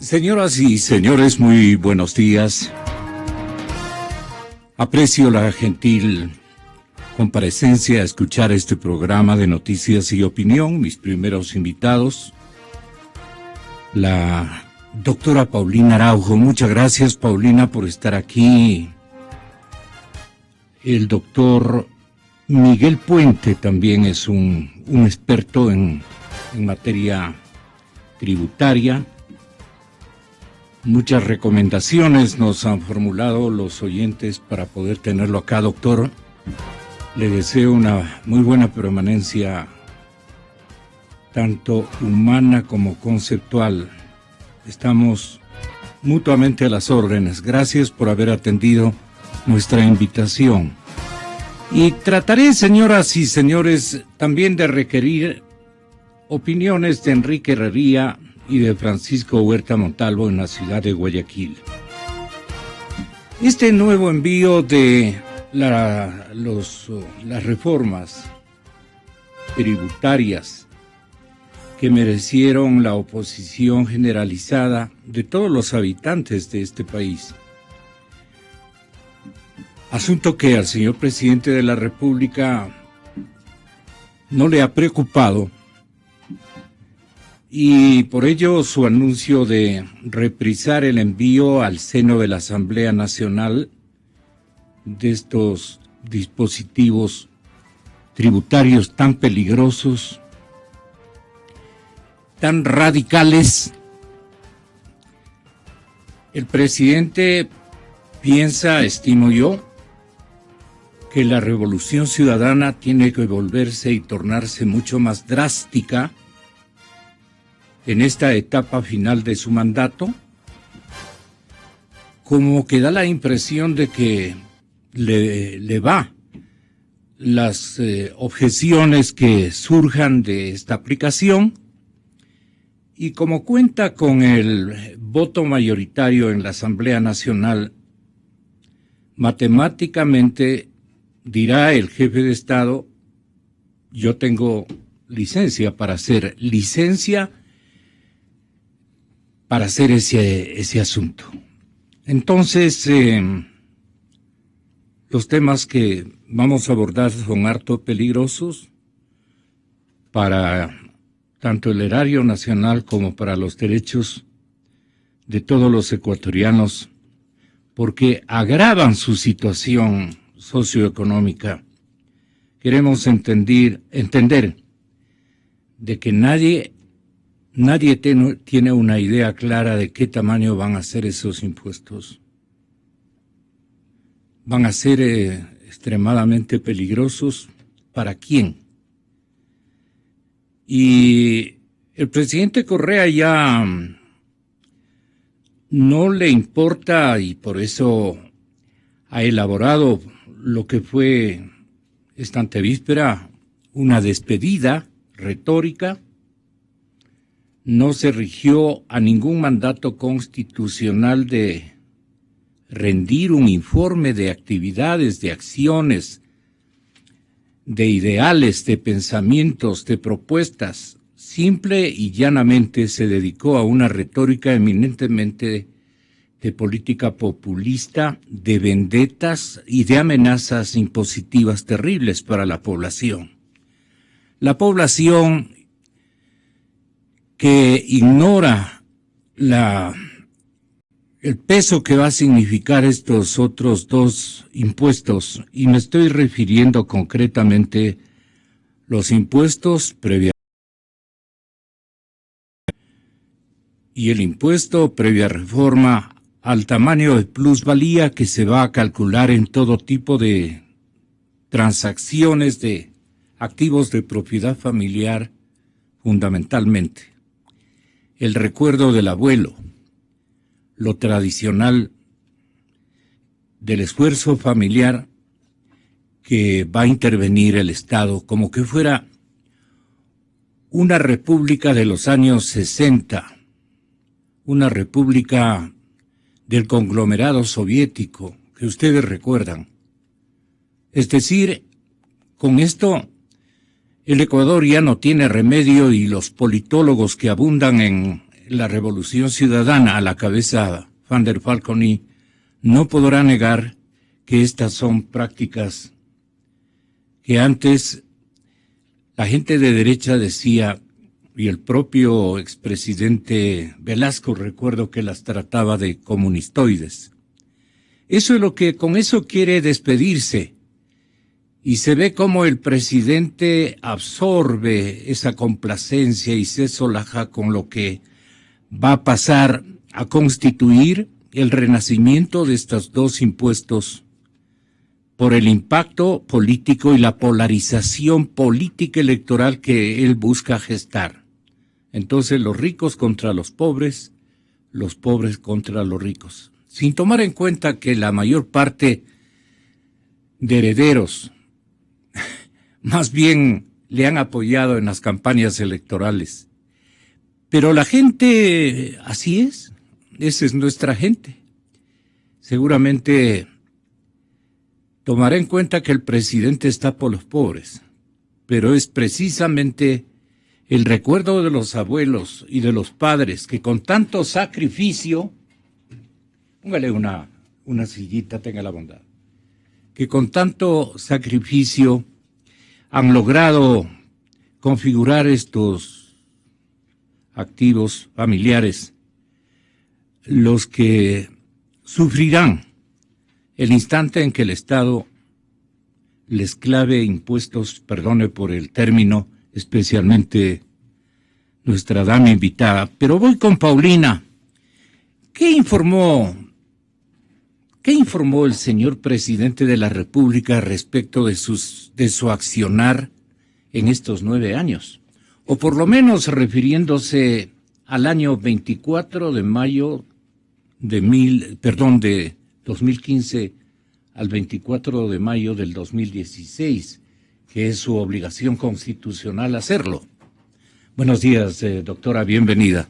Señoras y señores, muy buenos días. Aprecio la gentil comparecencia a escuchar este programa de noticias y opinión. Mis primeros invitados, la doctora Paulina Araujo. Muchas gracias, Paulina, por estar aquí. El doctor Miguel Puente también es un experto en materia tributaria. Muchas recomendaciones nos han formulado los oyentes para poder tenerlo acá, doctor. Le deseo una muy buena permanencia, tanto humana como conceptual. Estamos mutuamente a las órdenes. Gracias por haber atendido nuestra invitación. Y trataré, señoras y señores, también de requerir opiniones de Enrique Herrería y de Francisco Huerta Montalvo en la ciudad de Guayaquil. Este nuevo envío de las reformas tributarias que merecieron la oposición generalizada de todos los habitantes de este país. Asunto que al señor presidente de la República no le ha preocupado, y por ello su anuncio de reprisar el envío al seno de la Asamblea Nacional de estos dispositivos tributarios tan peligrosos, tan radicales. El presidente piensa, estimo yo, que la revolución ciudadana tiene que volverse y tornarse mucho más drástica en esta etapa final de su mandato, como que da la impresión de que le va las objeciones que surjan de esta aplicación, y como cuenta con el voto mayoritario en la Asamblea Nacional, matemáticamente dirá el jefe de Estado: yo tengo licencia para hacer ese asunto. Entonces, los temas que vamos a abordar son harto peligrosos para tanto el erario nacional como para los derechos de todos los ecuatorianos, porque agravan su situación socioeconómica. Queremos entender de que nadie tiene una idea clara de qué tamaño van a ser esos impuestos. Van a ser extremadamente peligrosos. ¿Para quién? Y el presidente Correa ya no le importa, y por eso ha elaborado lo que fue esta antevíspera una despedida retórica. No se rigió a ningún mandato constitucional de rendir un informe de actividades, de acciones, de ideales, de pensamientos, de propuestas. Simple y llanamente se dedicó a una retórica eminentemente de política populista, de vendetas y de amenazas impositivas terribles para la población. La población que ignora el peso que va a significar estos otros dos impuestos, y me estoy refiriendo concretamente los impuestos previa y el impuesto previa reforma al tamaño de plusvalía que se va a calcular en todo tipo de transacciones de activos de propiedad familiar, fundamentalmente. El recuerdo del abuelo, lo tradicional del esfuerzo familiar que va a intervenir el Estado, como que fuera una república de los años 60, una república del conglomerado soviético que ustedes recuerdan. Es decir, con esto el Ecuador ya no tiene remedio, y los politólogos que abundan en la Revolución Ciudadana a la cabeza Van der Falconi no podrá negar que estas son prácticas que antes la gente de derecha decía, y el propio expresidente Velasco recuerdo que las trataba de comunistoides. Eso es lo que con eso quiere despedirse. Y se ve como el presidente absorbe esa complacencia y se solaja con lo que va a pasar a constituir el renacimiento de estos dos impuestos por el impacto político y la polarización política electoral que él busca gestar. Entonces los ricos contra los pobres contra los ricos. Sin tomar en cuenta que la mayor parte de herederos más bien le han apoyado en las campañas electorales. Pero la gente, así es, esa es nuestra gente. Seguramente tomará en cuenta que el presidente está por los pobres, pero es precisamente el recuerdo de los abuelos y de los padres que con tanto sacrificio, póngale una sillita, tenga la bondad, que con tanto sacrificio han logrado configurar estos activos familiares, los que sufrirán el instante en que el Estado les clave impuestos, perdone por el término, especialmente nuestra dama invitada. Pero voy con Paulina. ¿Qué informó el señor presidente de la República respecto de su accionar en estos 9 años? O por lo menos refiriéndose al año 24 de mayo de 2015 al 24 de mayo del 2016, que es su obligación constitucional hacerlo. Buenos días, doctora, bienvenida.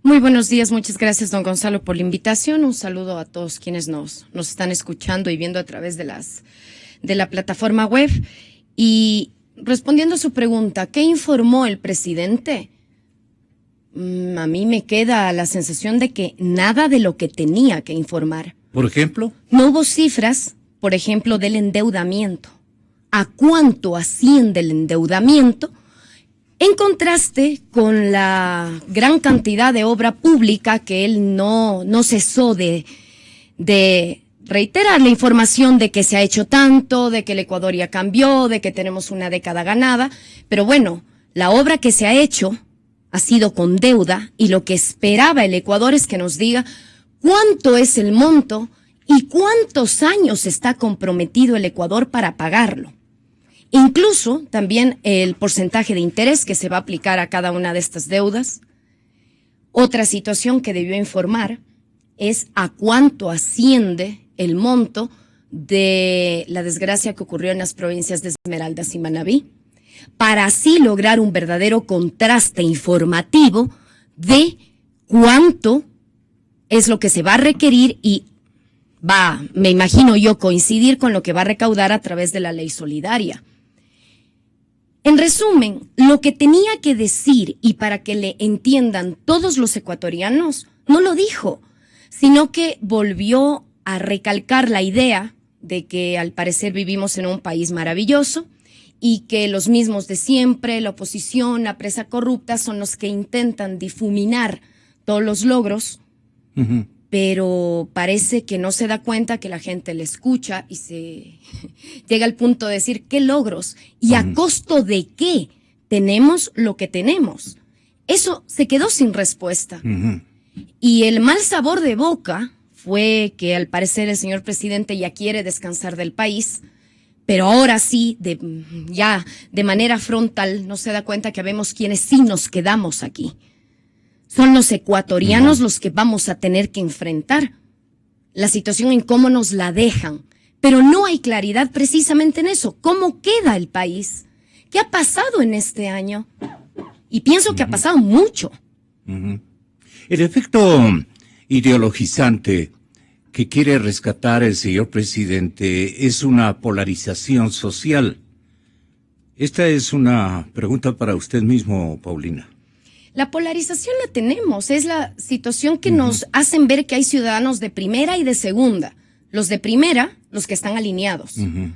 Muy buenos días, muchas gracias, don Gonzalo, por la invitación. Un saludo a todos quienes nos están escuchando y viendo a través de la plataforma web. Y respondiendo a su pregunta, ¿qué informó el presidente? A mí me queda la sensación de que nada de lo que tenía que informar. ¿Por ejemplo? No hubo cifras, por ejemplo, del endeudamiento. ¿A cuánto asciende el endeudamiento? En contraste con la gran cantidad de obra pública que él no cesó de reiterar la información de que se ha hecho tanto, de que el Ecuador ya cambió, de que tenemos una década ganada. Pero bueno, la obra que se ha hecho ha sido con deuda y lo que esperaba el Ecuador es que nos diga cuánto es el monto y cuántos años está comprometido el Ecuador para pagarlo. Incluso también el porcentaje de interés que se va a aplicar a cada una de estas deudas. Otra situación que debió informar es a cuánto asciende el monto de la desgracia que ocurrió en las provincias de Esmeraldas y Manabí, para así lograr un verdadero contraste informativo de cuánto es lo que se va a requerir y me imagino yo, coincidir con lo que va a recaudar a través de la ley solidaria. En resumen, lo que tenía que decir y para que le entiendan todos los ecuatorianos, no lo dijo, sino que volvió a recalcar la idea de que al parecer vivimos en un país maravilloso y que los mismos de siempre, la oposición, la prensa corrupta, son los que intentan difuminar todos los logros, pero parece que no se da cuenta que la gente le escucha y se llega al punto de decir qué logros y a costo de qué tenemos lo que tenemos. Eso se quedó sin respuesta. Y el mal sabor de boca fue que al parecer el señor presidente ya quiere descansar del país, pero ahora sí, ya de manera frontal, no se da cuenta que vemos quienes sí nos quedamos aquí. Son los ecuatorianos los que vamos a tener que enfrentar la situación en cómo nos la dejan. Pero no hay claridad precisamente en eso. ¿Cómo queda el país? ¿Qué ha pasado en este año? Y pienso que ha pasado mucho. El efecto ideologizante que quiere rescatar el señor presidente es una polarización social. Esta es una pregunta para usted mismo, Paulina. La polarización la tenemos, es la situación que nos hacen ver que hay ciudadanos de primera y de segunda. Los de primera, los que están alineados,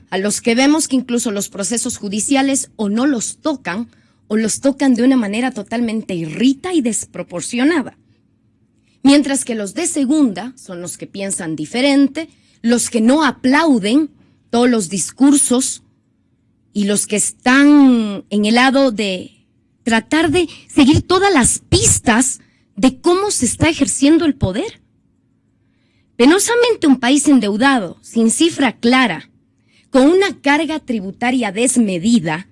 a los que vemos que incluso los procesos judiciales o no los tocan, o los tocan de una manera totalmente irrita y desproporcionada. Mientras que los de segunda son los que piensan diferente, los que no aplauden todos los discursos y los que están en el lado de tratar de seguir todas las pistas de cómo se está ejerciendo el poder. Penosamente un país endeudado, sin cifra clara, con una carga tributaria desmedida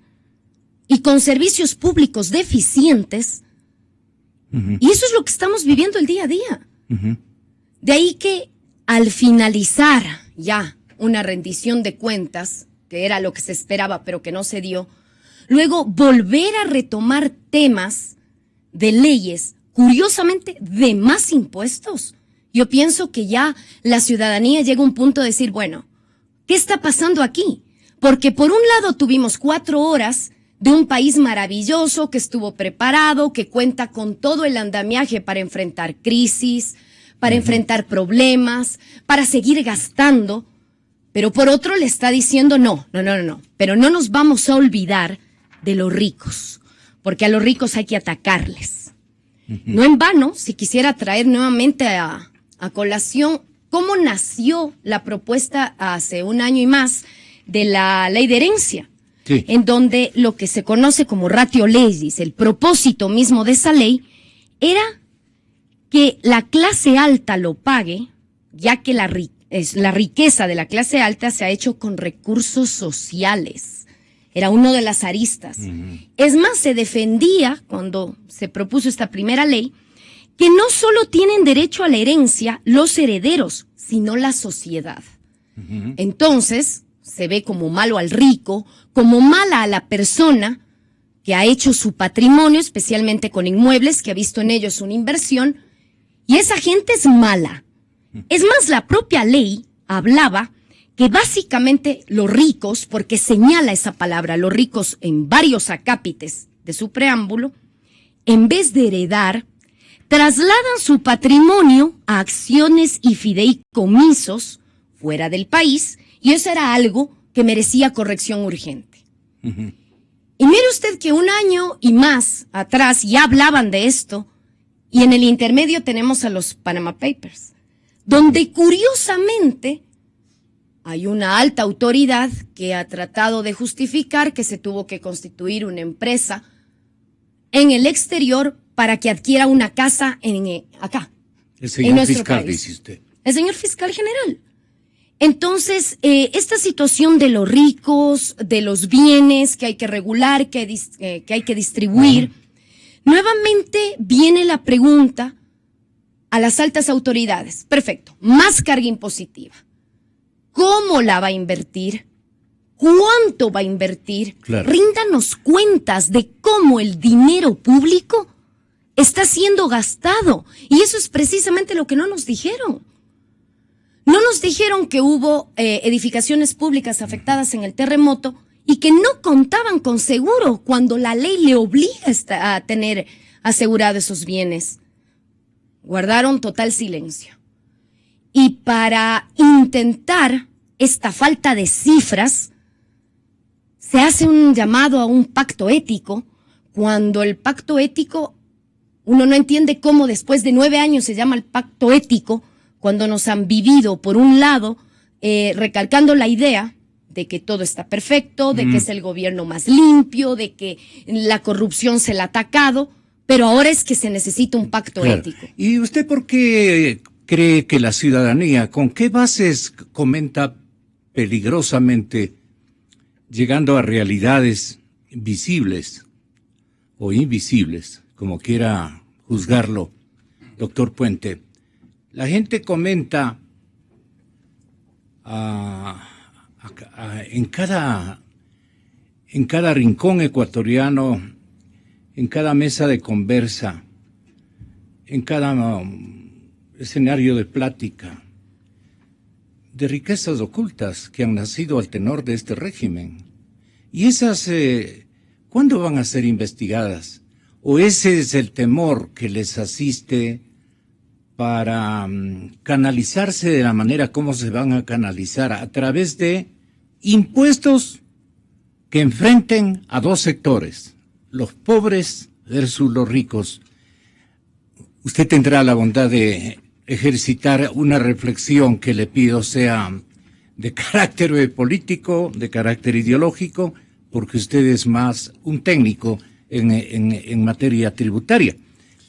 y con servicios públicos deficientes, y eso es lo que estamos viviendo el día a día. De ahí que al finalizar ya una rendición de cuentas, que era lo que se esperaba pero que no se dio, luego volver a retomar temas de leyes, curiosamente de más impuestos. Yo pienso que ya la ciudadanía llega a un punto de decir, bueno, ¿qué está pasando aquí? Porque por un lado tuvimos 4 horas de un país maravilloso que estuvo preparado, que cuenta con todo el andamiaje para enfrentar crisis, para enfrentar problemas, para seguir gastando, pero por otro le está diciendo no, pero no nos vamos a olvidar de los ricos, porque a los ricos hay que atacarles. No en vano, si quisiera traer nuevamente a colación cómo nació la propuesta hace 1 año y más de la ley de herencia, en donde lo que se conoce como ratio legis, el propósito mismo de esa ley, era que la clase alta lo pague, ya que la riqueza de la clase alta se ha hecho con recursos sociales. Era uno de las aristas. Es más, se defendía, cuando se propuso esta primera ley, que no solo tienen derecho a la herencia los herederos, sino la sociedad. Entonces, se ve como malo al rico, como mala a la persona que ha hecho su patrimonio, especialmente con inmuebles, que ha visto en ellos una inversión, y esa gente es mala. Es más, la propia ley hablaba que básicamente los ricos, porque señala esa palabra, los ricos en varios acápites de su preámbulo, en vez de heredar, trasladan su patrimonio a acciones y fideicomisos fuera del país, y eso era algo que merecía corrección urgente. Y mire usted que 1 año y más atrás ya hablaban de esto, y en el intermedio tenemos a los Panama Papers, donde curiosamente hay una alta autoridad que ha tratado de justificar que se tuvo que constituir una empresa en el exterior para que adquiera una casa acá. El señor fiscal, dice usted. El señor fiscal general. Entonces, esta situación de los ricos, de los bienes que hay que regular, que hay que distribuir, nuevamente viene la pregunta a las altas autoridades. Perfecto, más carga impositiva. ¿Cómo la va a invertir? ¿Cuánto va a invertir? Claro. Ríndanos cuentas de cómo el dinero público está siendo gastado. Y eso es precisamente lo que no nos dijeron. No nos dijeron que hubo edificaciones públicas afectadas en el terremoto y que no contaban con seguro cuando la ley le obliga a tener asegurados esos bienes. Guardaron total silencio. Y para intentar esta falta de cifras, se hace un llamado a un pacto ético, cuando el pacto ético, uno no entiende cómo después de 9 años se llama el pacto ético, cuando nos han vivido, por un lado, recalcando la idea de que todo está perfecto, de que es el gobierno más limpio, de que la corrupción se la ha atacado, pero ahora es que se necesita un pacto ético. ¿Y usted por qué cree que la ciudadanía, con qué bases comenta peligrosamente, llegando a realidades visibles o invisibles, como quiera juzgarlo, doctor Puente? La gente comenta en cada rincón ecuatoriano, en cada mesa de conversa, en cada escenario de plática, de riquezas ocultas que han nacido al tenor de este régimen. Y esas, ¿cuándo van a ser investigadas? ¿O ese es el temor que les asiste para canalizarse de la manera como se van a canalizar a través de impuestos que enfrenten a dos sectores, los pobres versus los ricos? Usted tendrá la bondad de ejercitar una reflexión que le pido sea de carácter político, de carácter ideológico, porque usted es más un técnico en materia tributaria.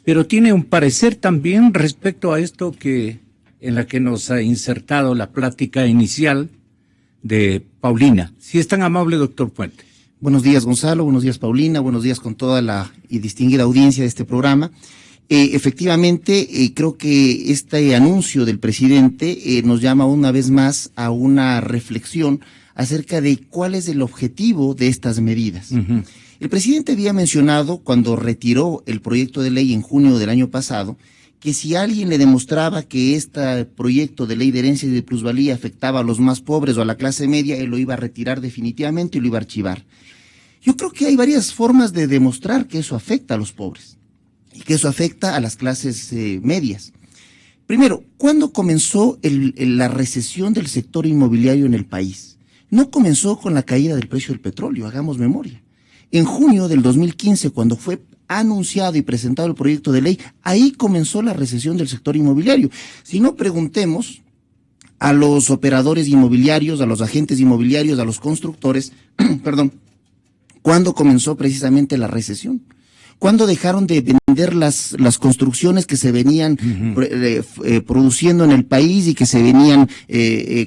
Pero tiene un parecer también respecto a esto en la que nos ha insertado la plática inicial de Paulina. Si es tan amable, doctor Puente. Buenos días, Gonzalo, buenos días, Paulina, buenos días con toda la y distinguida audiencia de este programa. Efectivamente, creo que este anuncio del presidente nos llama una vez más a una reflexión acerca de cuál es el objetivo de estas medidas. Uh-huh. El presidente había mencionado, cuando retiró el proyecto de ley en junio del año pasado, que si alguien le demostraba que este proyecto de ley de herencia y de plusvalía afectaba a los más pobres o a la clase media, él lo iba a retirar definitivamente y lo iba a archivar. Yo creo que hay varias formas de demostrar que eso afecta a los pobres y que eso afecta a las clases medias. Primero, ¿cuándo comenzó la recesión del sector inmobiliario en el país? No comenzó con la caída del precio del petróleo, hagamos memoria. En junio del 2015, cuando fue anunciado y presentado el proyecto de ley, ahí comenzó la recesión del sector inmobiliario. Si no, preguntemos a los operadores inmobiliarios, a los agentes inmobiliarios, a los constructores, ¿cuándo comenzó precisamente la recesión? ¿Cuándo dejaron de vender las construcciones que se venían produciendo en el país y que se venían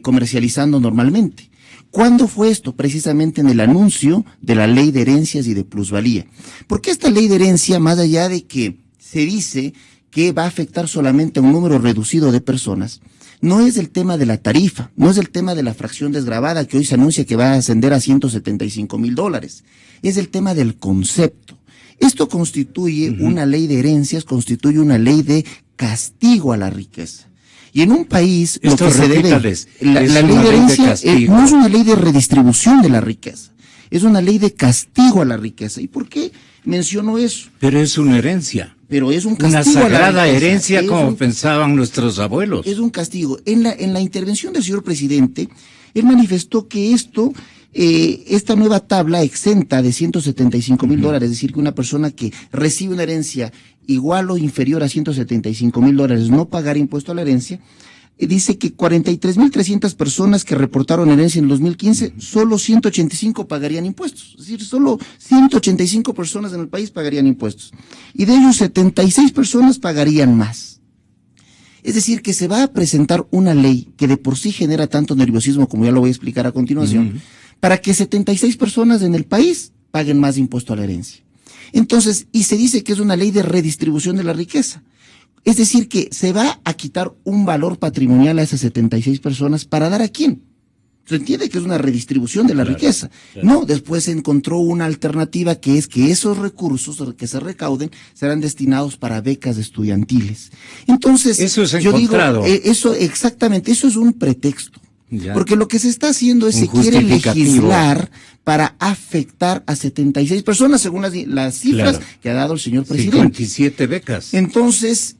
comercializando normalmente? ¿Cuándo fue esto? Precisamente en el anuncio de la ley de herencias y de plusvalía. Porque esta ley de herencia, más allá de que se dice que va a afectar solamente a un número reducido de personas, no es el tema de la tarifa, no es el tema de la fracción desgravada que hoy se anuncia que va a ascender a $175,000, es el tema del concepto. Esto constituye una ley de herencias, constituye una ley de castigo a la riqueza. Y en un país, lo que se debe, la ley de herencia no es una ley de redistribución de la riqueza, es una ley de castigo a la riqueza. ¿Y por qué menciono eso? Pero es una herencia. Pero es un castigo. Una sagrada herencia, como pensaban nuestros abuelos. Es un castigo. En la intervención del señor presidente, él manifestó que esta nueva tabla exenta de $175,000, es decir, que una persona que recibe una herencia igual o inferior a $175,000 no pagará impuesto a la herencia. Dice que 43,300 personas que reportaron herencia en el 2015, solo 185 pagarían impuestos. Es decir, solo 185 personas en el país pagarían impuestos. Y de ellos 76 personas pagarían más. Es decir, que se va a presentar una ley que de por sí genera tanto nerviosismo, como ya lo voy a explicar a continuación, para que 76 personas en el país paguen más impuesto a la herencia. Entonces, y se dice que es una ley de redistribución de la riqueza. Es decir, que se va a quitar un valor patrimonial a esas 76 personas para dar a quién. Se entiende que es una redistribución de la riqueza. Claro. No, después se encontró una alternativa que es que esos recursos que se recauden serán destinados para becas estudiantiles. Entonces, eso es yo encontrado. digo, eso exactamente, eso es un pretexto. Ya. Porque lo que se está haciendo es se quiere legislar para afectar a 76 personas, según las cifras que ha dado el señor presidente. 57 becas. Entonces,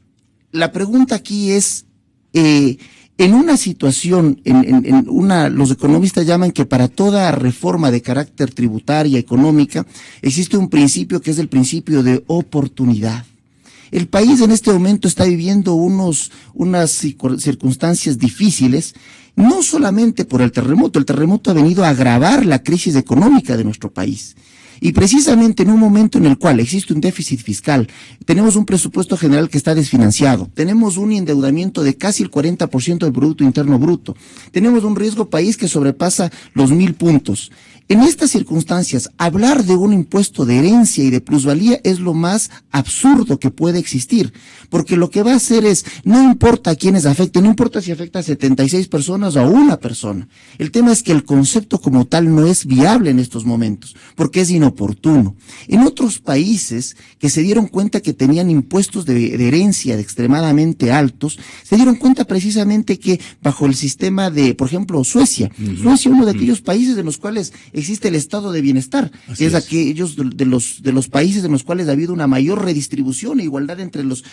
la pregunta aquí es, en una situación, los economistas llaman que para toda reforma de carácter tributaria, económica, existe un principio que es el principio de oportunidad. El país en este momento está viviendo unas circunstancias difíciles, no solamente por el terremoto ha venido a agravar la crisis económica de nuestro país. Y precisamente en un momento en el cual existe un déficit fiscal, tenemos un presupuesto general que está desfinanciado, tenemos un endeudamiento de casi el 40% del Producto Interno Bruto, tenemos un riesgo país que sobrepasa los 1,000 puntos. En estas circunstancias, hablar de un impuesto de herencia y de plusvalía es lo más absurdo que puede existir, porque lo que va a hacer es, no importa a quiénes afecte, no importa si afecta a 76 personas o a una persona, el tema es que el concepto como tal no es viable en estos momentos, porque es inoportuno. En otros países que se dieron cuenta que tenían impuestos de herencia de extremadamente altos, se dieron cuenta precisamente que bajo el sistema de, por ejemplo, Suecia, uno de aquellos países en los cuales existe el estado de bienestar, Así que es es. aquellos de los países en los cuales ha habido una mayor redistribución e igualdad entre los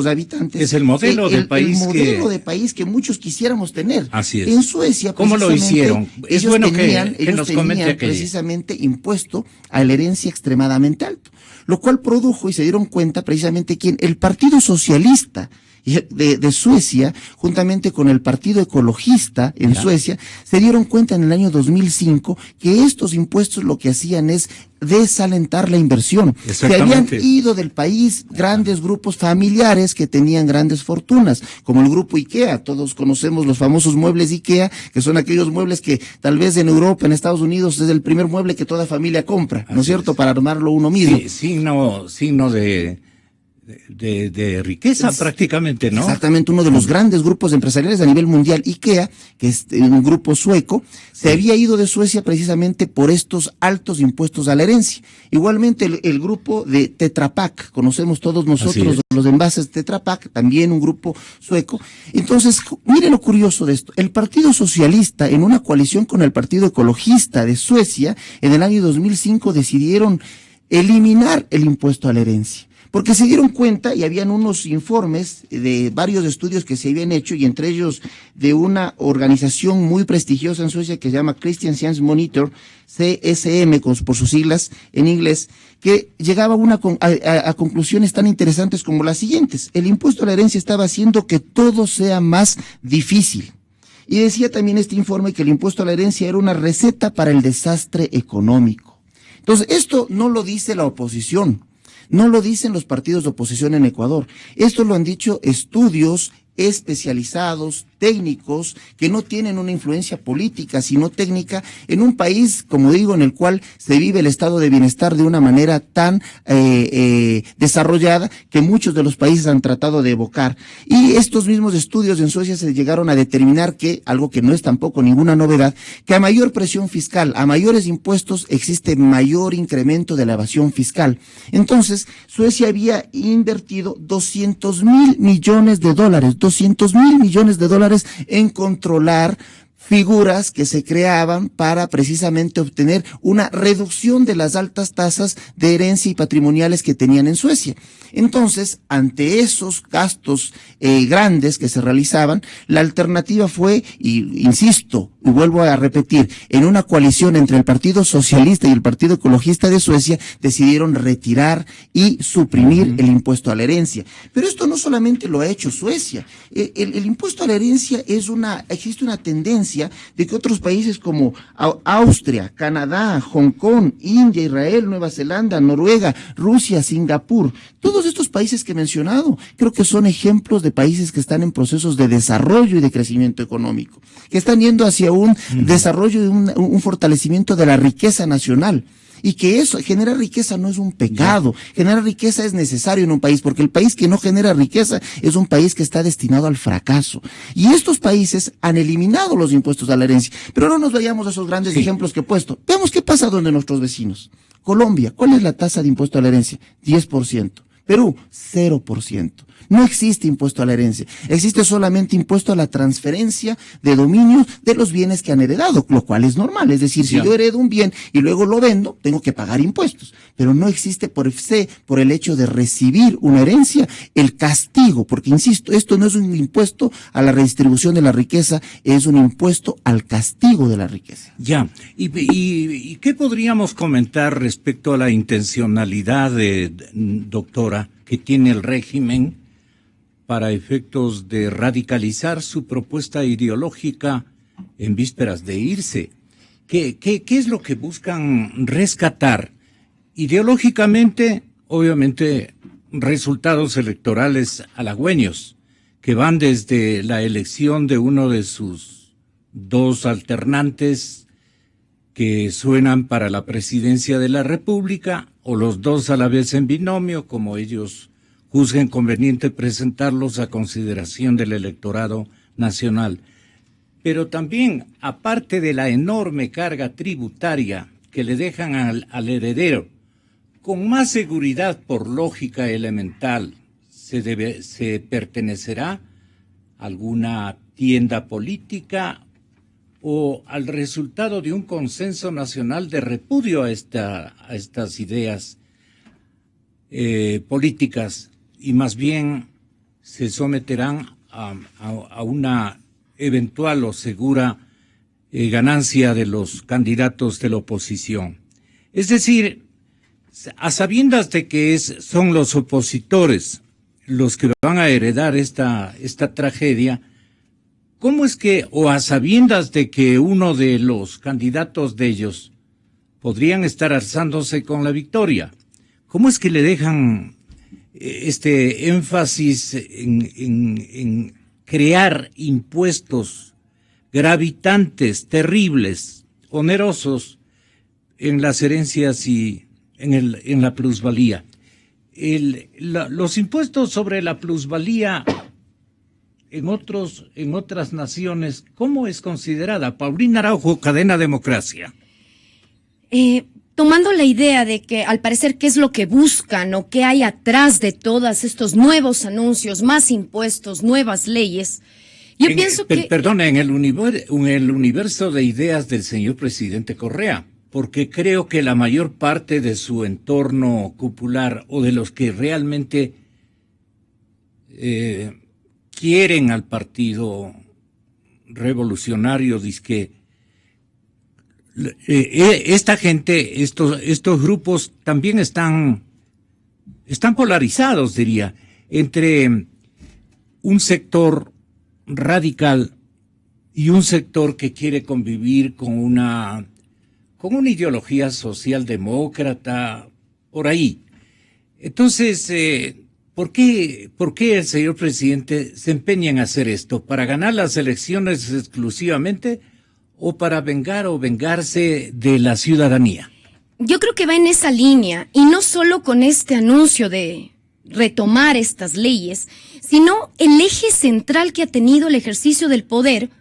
habitantes. Es el modelo de país el modelo de país que muchos quisiéramos tener. Así es. En Suecia, ¿cómo lo hicieron? Es bueno que nos comente aquello. Precisamente impuesto a la herencia extremadamente alto, lo cual produjo, y se dieron cuenta precisamente el Partido Socialista de Suecia, juntamente con el Partido Ecologista en Suecia, se dieron cuenta en el año 2005 que estos impuestos lo que hacían es desalentar la inversión. Se habían ido del país grandes grupos familiares que tenían grandes fortunas, como el grupo IKEA. Todos conocemos los famosos muebles IKEA, que son aquellos muebles que tal vez en Europa, en Estados Unidos, es el primer mueble que toda familia compra, ¿no es cierto?, para armarlo uno mismo. Sí, signo de riqueza prácticamente, ¿no? Exactamente, uno de los grandes grupos empresariales a nivel mundial, IKEA, que es un grupo sueco, se había ido de Suecia precisamente por estos altos impuestos a la herencia. Igualmente el grupo de Tetra Pak, conocemos todos nosotros los envases de Tetra Pak, también un grupo sueco. Entonces, mire lo curioso de esto, el Partido Socialista, en una coalición con el Partido Ecologista de Suecia, en el año 2005 decidieron eliminar el impuesto a la herencia. Porque se dieron cuenta, y habían unos informes de varios estudios que se habían hecho, y entre ellos de una organización muy prestigiosa en Suecia que se llama Christian Science Monitor, CSM por sus siglas en inglés, que llegaba a conclusiones tan interesantes como las siguientes. El impuesto a la herencia estaba haciendo que todo sea más difícil. Y decía también este informe que el impuesto a la herencia era una receta para el desastre económico. Entonces, esto no lo dice la oposición. No lo dicen los partidos de oposición en Ecuador. Esto lo han dicho estudios especializados, técnicos, que no tienen una influencia política, sino técnica, en un país, como digo, en el cual se vive el estado de bienestar de una manera tan desarrollada que muchos de los países han tratado de evocar. Y estos mismos estudios en Suecia se llegaron a determinar que, algo que no es tampoco ninguna novedad, que a mayor presión fiscal, a mayores impuestos, existe mayor incremento de la evasión fiscal. Entonces, Suecia había invertido 200.000 millones de dólares, 200.000 millones de dólares en controlar figuras que se creaban para precisamente obtener una reducción de las altas tasas de herencia y patrimoniales que tenían en Suecia. Entonces, ante esos gastos grandes que se realizaban, la alternativa fue, y insisto, y vuelvo a repetir, en una coalición entre el Partido Socialista y el Partido Ecologista de Suecia, decidieron retirar y suprimir el impuesto a la herencia. Pero esto no solamente lo ha hecho Suecia. El impuesto a la herencia existe una tendencia de que otros países como Austria, Canadá, Hong Kong, India, Israel, Nueva Zelanda, Noruega, Rusia, Singapur, todos estos países que he mencionado, creo que son ejemplos de países que están en procesos de desarrollo y de crecimiento económico, que están yendo hacia un desarrollo y un fortalecimiento de la riqueza nacional. Y que eso, generar riqueza no es un pecado, generar riqueza es necesario en un país, porque el país que no genera riqueza es un país que está destinado al fracaso. Y estos países han eliminado los impuestos a la herencia. Pero no nos vayamos a esos grandes ejemplos que he puesto. Veamos qué pasa donde nuestros vecinos. Colombia, ¿cuál es la tasa de impuesto a la herencia? 10%. Perú, 0%. No existe impuesto a la herencia, existe solamente impuesto a la transferencia de dominio de los bienes que han heredado, lo cual es normal, es decir, si yo heredo un bien y luego lo vendo, tengo que pagar impuestos, pero no existe por el hecho de recibir una herencia, el castigo, porque insisto, esto no es un impuesto a la redistribución de la riqueza, es un impuesto al castigo de la riqueza. Ya, ¿y qué podríamos comentar respecto a la intencionalidad, doctora, que tiene el régimen para efectos de radicalizar su propuesta ideológica en vísperas de irse? ¿Qué es lo que buscan rescatar? Ideológicamente, obviamente, resultados electorales halagüeños, que van desde la elección de uno de sus dos alternantes que suenan para la presidencia de la República, o los dos a la vez en binomio, como ellos juzguen conveniente presentarlos a consideración del electorado nacional. Pero también, aparte de la enorme carga tributaria que le dejan al heredero, con más seguridad por lógica elemental, se pertenecerá a alguna tienda política, o al resultado de un consenso nacional de repudio a estas ideas políticas, y más bien se someterán a una eventual o segura ganancia de los candidatos de la oposición. Es decir, a sabiendas de que son los opositores los que van a heredar esta tragedia, ¿cómo es que, o a sabiendas de que uno de los candidatos de ellos podrían estar alzándose con la victoria, cómo es que le dejan este énfasis en crear impuestos gravitantes, terribles, onerosos en las herencias y en la plusvalía? Los impuestos sobre la plusvalía en otras naciones, ¿cómo es considerada? Paulina Araujo, Cadena Democracia. Tomando la idea de que al parecer qué es lo que buscan o qué hay atrás de todos estos nuevos anuncios, más impuestos, nuevas leyes, yo pienso que... Perdona, en el universo de ideas del señor presidente Correa, porque creo que la mayor parte de su entorno cupular o de los que realmente quieren al partido revolucionario, dizque esta gente, estos grupos también están polarizados, diría, entre un sector radical y un sector que quiere convivir con una ideología socialdemócrata, por ahí. Entonces, ¿por qué el señor presidente se empeña en hacer esto? ¿Para ganar las elecciones exclusivamente o para vengar o vengarse de la ciudadanía? Yo creo que va en esa línea, y no solo con este anuncio de retomar estas leyes, sino el eje central que ha tenido el ejercicio del poder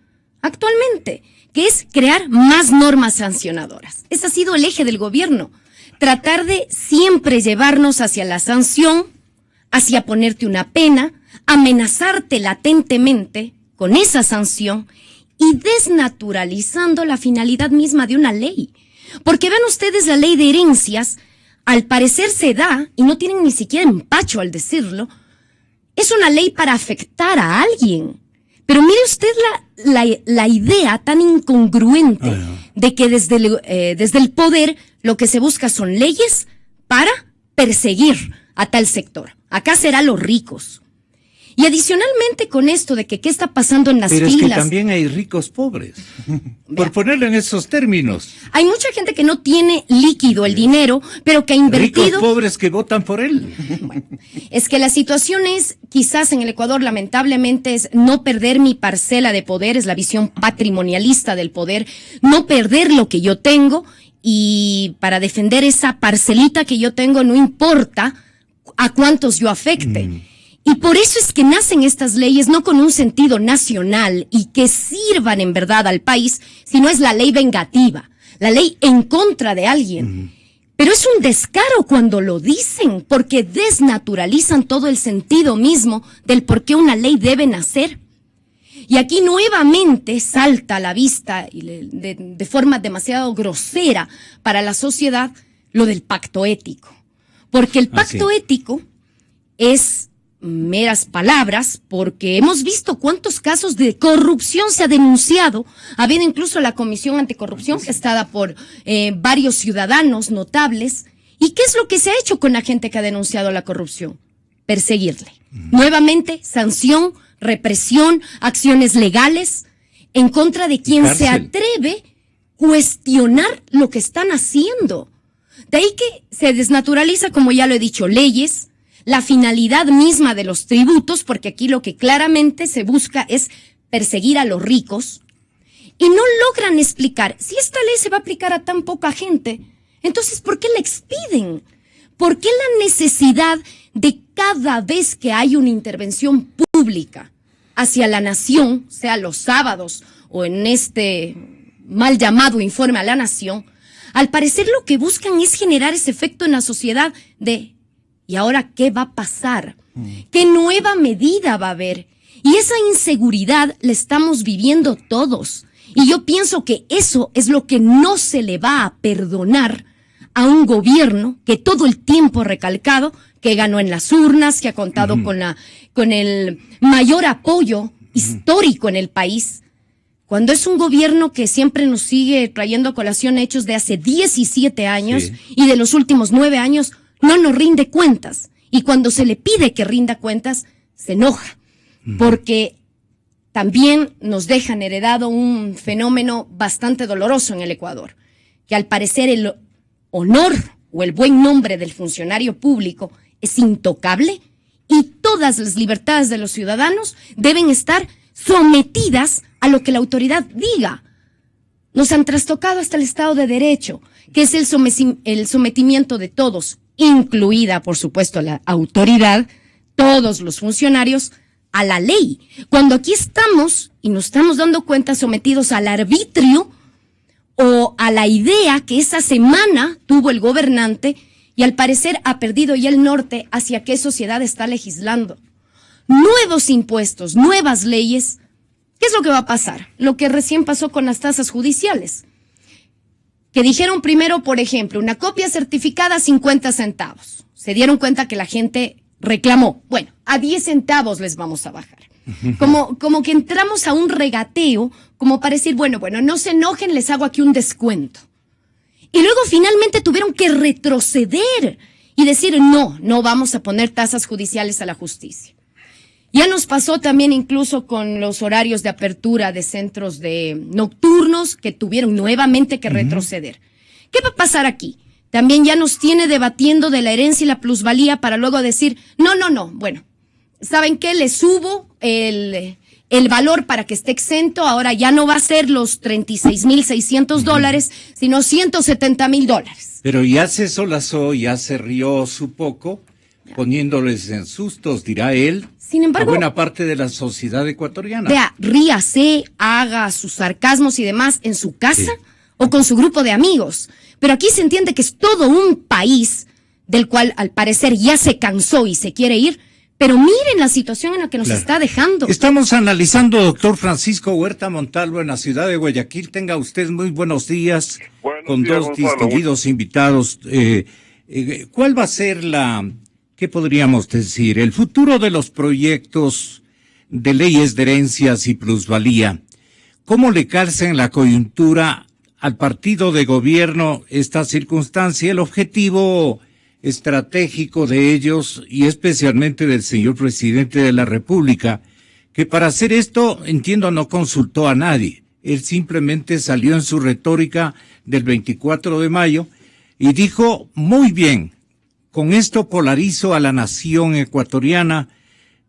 actualmente, que es crear más normas sancionadoras. Ese ha sido el eje del gobierno, tratar de siempre llevarnos hacia la sanción, hacia ponerte una pena, amenazarte latentemente con esa sanción y desnaturalizando la finalidad misma de una ley. Porque vean ustedes, la ley de herencias, al parecer se da, y no tienen ni siquiera empacho al decirlo, es una ley para afectar a alguien. Pero mire usted la idea tan incongruente de que desde el poder lo que se busca son leyes para perseguir a tal sector. Acá será los ricos. Y adicionalmente con esto de que qué está pasando en las filas. Pero es que también hay ricos pobres, por ponerlo en esos términos. Hay mucha gente que no tiene líquido el dinero, pero que ha invertido... Ricos pobres que votan por él. Bueno, es que la situación es, quizás en el Ecuador lamentablemente, es no perder mi parcela de poder, es la visión patrimonialista del poder, no perder lo que yo tengo, y para defender esa parcelita que yo tengo no importa a cuántos yo afecte. Y por eso es que nacen estas leyes no con un sentido nacional y que sirvan en verdad al país, sino es la ley vengativa, la ley en contra de alguien. Pero es un descaro cuando lo dicen, porque desnaturalizan todo el sentido mismo del por qué una ley debe nacer. Y aquí nuevamente salta a la vista y de forma demasiado grosera para la sociedad lo del pacto ético. Porque el pacto ético es meras palabras, porque hemos visto cuántos casos de corrupción se ha denunciado. Ha habido incluso la Comisión Anticorrupción, gestada por varios ciudadanos notables. ¿Y qué es lo que se ha hecho con la gente que ha denunciado la corrupción? Perseguirle. Nuevamente, sanción, represión, acciones legales en contra de quien se atreve a cuestionar lo que están haciendo. De ahí que se desnaturaliza, como ya lo he dicho, leyes, la finalidad misma de los tributos, porque aquí lo que claramente se busca es perseguir a los ricos, y no logran explicar, si esta ley se va a aplicar a tan poca gente, entonces ¿por qué la expiden? ¿Por qué la necesidad de cada vez que hay una intervención pública hacia la nación, sea los sábados o en este mal llamado informe a la nación, al parecer lo que buscan es generar ese efecto en la sociedad de ¿y ahora qué va a pasar? ¿Qué nueva medida va a haber? Y esa inseguridad la estamos viviendo todos. Y yo pienso que eso es lo que no se le va a perdonar a un gobierno que todo el tiempo ha recalcado que ganó en las urnas, que ha contado con el mayor apoyo histórico en el país, cuando es un gobierno que siempre nos sigue trayendo a colación hechos de hace 17 años y de los últimos 9 años no nos rinde cuentas. Y cuando se le pide que rinda cuentas, se enoja, porque también nos dejan heredado un fenómeno bastante doloroso en el Ecuador, que al parecer el honor o el buen nombre del funcionario público es intocable y todas las libertades de los ciudadanos deben estar sometidas a lo que la autoridad diga. Nos han trastocado hasta el Estado de Derecho, que es el sometimiento de todos, incluida, por supuesto, la autoridad, todos los funcionarios, a la ley. Cuando aquí estamos, y nos estamos dando cuenta, sometidos al arbitrio o a la idea que esa semana tuvo el gobernante, y al parecer ha perdido ya el norte hacia qué sociedad está legislando. Nuevos impuestos, nuevas leyes. ¿Qué es lo que va a pasar? Lo que recién pasó con las tasas judiciales. Que dijeron primero, por ejemplo, una copia certificada 50 centavos. Se dieron cuenta que la gente reclamó. Bueno, a 10 centavos les vamos a bajar. Como que entramos a un regateo, como para decir, bueno, no se enojen, les hago aquí un descuento. Y luego finalmente tuvieron que retroceder y decir, no vamos a poner tasas judiciales a la justicia. Ya nos pasó también incluso con los horarios de apertura de centros nocturnos que tuvieron nuevamente que retroceder. ¿Qué va a pasar aquí? También ya nos tiene debatiendo de la herencia y la plusvalía para luego decir, no, bueno, ¿saben qué? Le subo el valor para que esté exento, ahora ya no va a ser los $36,600, sino $170,000. Pero ya se solazó, ya se rió su poco, poniéndoles en sustos, dirá él, sin embargo, a buena parte de la sociedad ecuatoriana. Vea, ríase, haga sus sarcasmos y demás en su casa o con su grupo de amigos. Pero aquí se entiende que es todo un país del cual al parecer ya se cansó y se quiere ir. Pero miren la situación en la que nos está dejando. Estamos analizando, doctor Francisco Huerta Montalvo, en la ciudad de Guayaquil. Tenga usted muy buenos días, con dos distinguidos invitados. ¿Cuál va a ser qué podríamos decir, el futuro de los proyectos de leyes de herencias y plusvalía? ¿Cómo le calza en la coyuntura al partido de gobierno esta circunstancia? El objetivo estratégico de ellos y especialmente del señor presidente de la República, que para hacer esto, entiendo, no consultó a nadie. Él simplemente salió en su retórica del 24 de mayo y dijo, muy bien, con esto polarizo a la nación ecuatoriana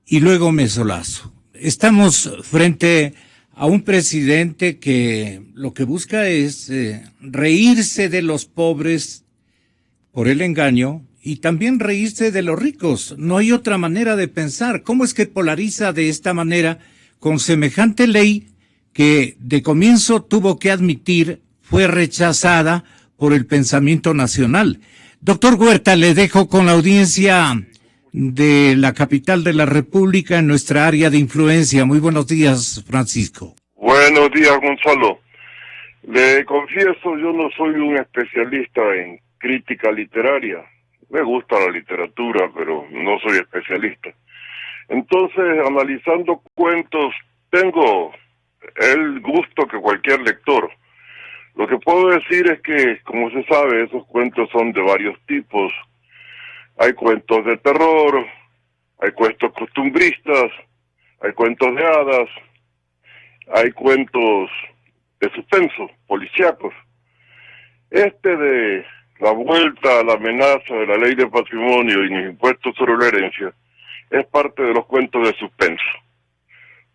y luego me solazo. Estamos frente a un presidente que lo que busca es reírse de los pobres por el engaño, y también reírse de los ricos. No hay otra manera de pensar. ¿Cómo es que polariza de esta manera con semejante ley que de comienzo tuvo que admitir fue rechazada por el pensamiento nacional? Doctor Huerta, le dejo con la audiencia de la capital de la República en nuestra área de influencia. Muy buenos días, Francisco. Buenos días, Gonzalo. Le confieso, yo no soy un especialista en crítica literaria. Me gusta la literatura, pero no soy especialista. Entonces, analizando cuentos, tengo el gusto que cualquier lector. Lo que puedo decir es que, como se sabe, esos cuentos son de varios tipos. Hay cuentos de terror, hay cuentos costumbristas, hay cuentos de hadas, hay cuentos de suspenso, policíacos. De la vuelta a la amenaza de la ley de patrimonio y los impuestos sobre la herencia es parte de los cuentos de suspenso.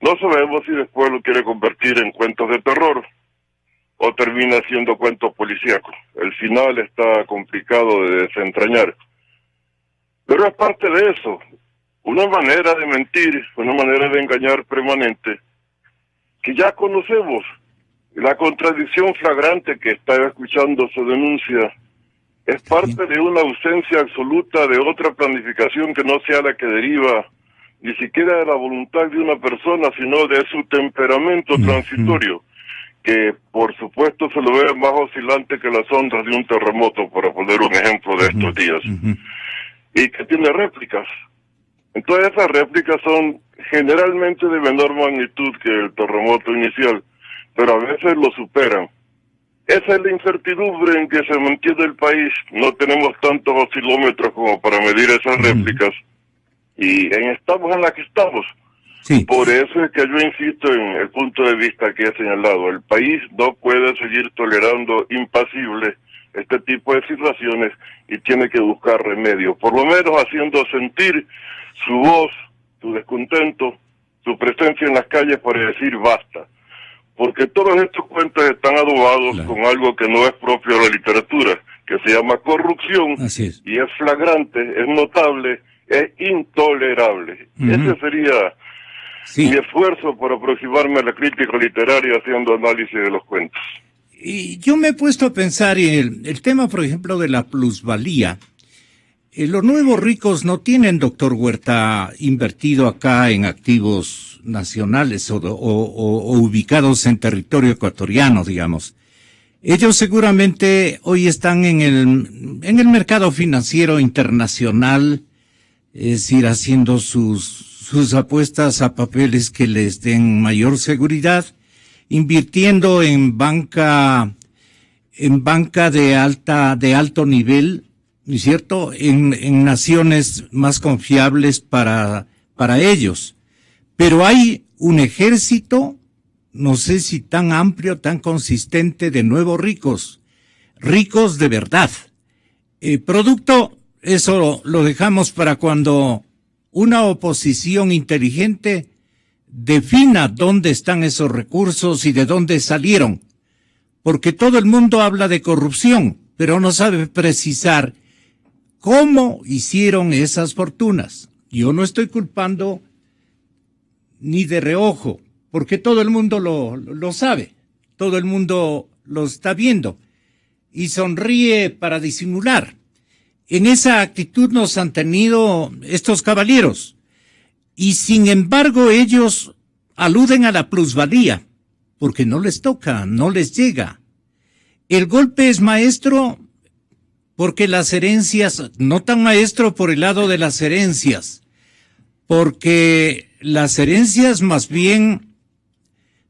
No sabemos si después lo quiere convertir en cuentos de terror o termina siendo cuentos policíacos. El final está complicado de desentrañar. Pero es parte de eso, una manera de mentir, una manera de engañar permanente, que ya conocemos. La contradicción flagrante que está escuchando su denuncia es parte de una ausencia absoluta de otra planificación que no sea la que deriva ni siquiera de la voluntad de una persona, sino de su temperamento transitorio, que por supuesto se lo ve más oscilante que las ondas de un terremoto, para poner un ejemplo de estos días, y que tiene réplicas. Entonces esas réplicas son generalmente de menor magnitud que el terremoto inicial, pero a veces lo superan. Esa es la incertidumbre en que se mantiene el país. No tenemos tantos oscilómetros como para medir esas réplicas, y estamos en la que estamos. Sí. Por eso es que yo insisto en el punto de vista que he señalado. El país no puede seguir tolerando impasible este tipo de situaciones y tiene que buscar remedios, por lo menos haciendo sentir su voz, su descontento, su presencia en las calles para decir basta. Porque todos estos cuentos están adobados con algo que no es propio de la literatura, que se llama corrupción. Así es. Y es flagrante, es notable, es intolerable. Ese sería mi esfuerzo por aproximarme a la crítica literaria haciendo análisis de los cuentos. Y yo me he puesto a pensar en el tema, por ejemplo, de la plusvalía. Los nuevos ricos no tienen, doctor Huerta, invertido acá en activos nacionales o ubicados en territorio ecuatoriano, digamos. Ellos seguramente hoy están en el mercado financiero internacional, es decir, haciendo sus apuestas a papeles que les den mayor seguridad, invirtiendo en banca de alto nivel, ¿no es cierto?, en naciones más confiables para ellos. Pero hay un ejército, no sé si tan amplio, tan consistente, de nuevos ricos de verdad. Producto, eso lo dejamos para cuando una oposición inteligente defina dónde están esos recursos y de dónde salieron. Porque todo el mundo habla de corrupción, pero no sabe precisar cómo hicieron esas fortunas. Yo no estoy culpando ni de reojo, porque todo el mundo lo sabe, todo el mundo lo está viendo y sonríe para disimular. En esa actitud nos han tenido estos caballeros, y sin embargo ellos aluden a la plusvalía, porque no les toca, no les llega. El golpe es maestro porque las herencias, no tan maestro por el lado de las herencias, porque las herencias más bien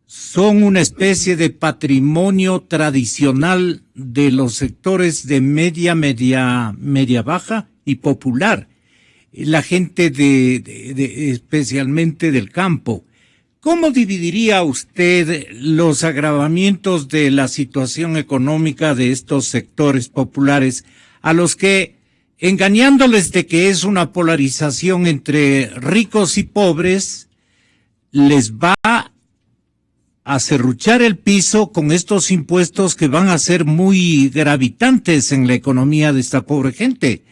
son una especie de patrimonio tradicional de los sectores de media baja y popular, la gente especialmente del campo. ¿Cómo dividiría usted los agravamientos de la situación económica de estos sectores populares a los que, engañándoles de que es una polarización entre ricos y pobres, les va a serruchar el piso con estos impuestos que van a ser muy gravitantes en la economía de esta pobre gente?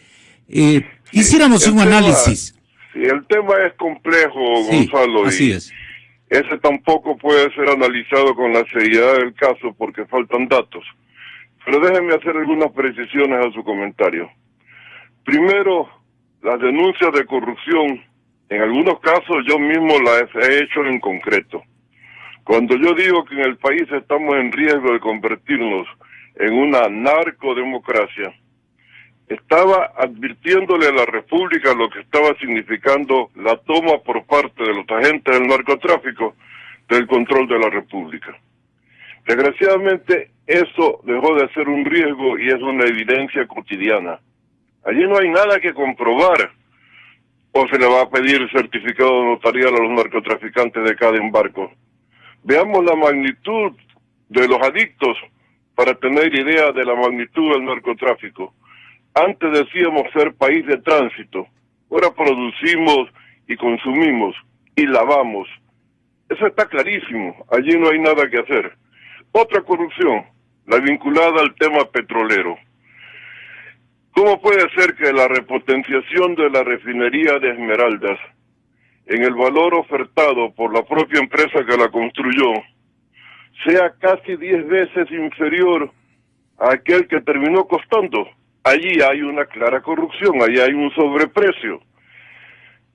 Quisiéramos un análisis. Sí, el tema es complejo, Gonzalo. Así es. Ese tampoco puede ser analizado con la seriedad del caso porque faltan datos. Pero déjenme hacer algunas precisiones a su comentario. Primero, las denuncias de corrupción, en algunos casos yo mismo las he hecho en concreto. Cuando yo digo que en el país estamos en riesgo de convertirnos en una narcodemocracia, estaba advirtiéndole a la República lo que estaba significando la toma por parte de los agentes del narcotráfico del control de la República. Desgraciadamente, eso dejó de ser un riesgo y es una evidencia cotidiana. Allí no hay nada que comprobar, o se le va a pedir certificado notarial a los narcotraficantes de cada embarco. Veamos la magnitud de los adictos para tener idea de la magnitud del narcotráfico. Antes decíamos ser país de tránsito, ahora producimos y consumimos y lavamos. Eso está clarísimo, allí no hay nada que hacer. Otra corrupción, la vinculada al tema petrolero. ¿Cómo puede ser que la repotenciación de la refinería de Esmeraldas, en el valor ofertado por la propia empresa que la construyó, sea casi 10 veces inferior a aquel que terminó costando? Allí hay una clara corrupción, allí hay un sobreprecio.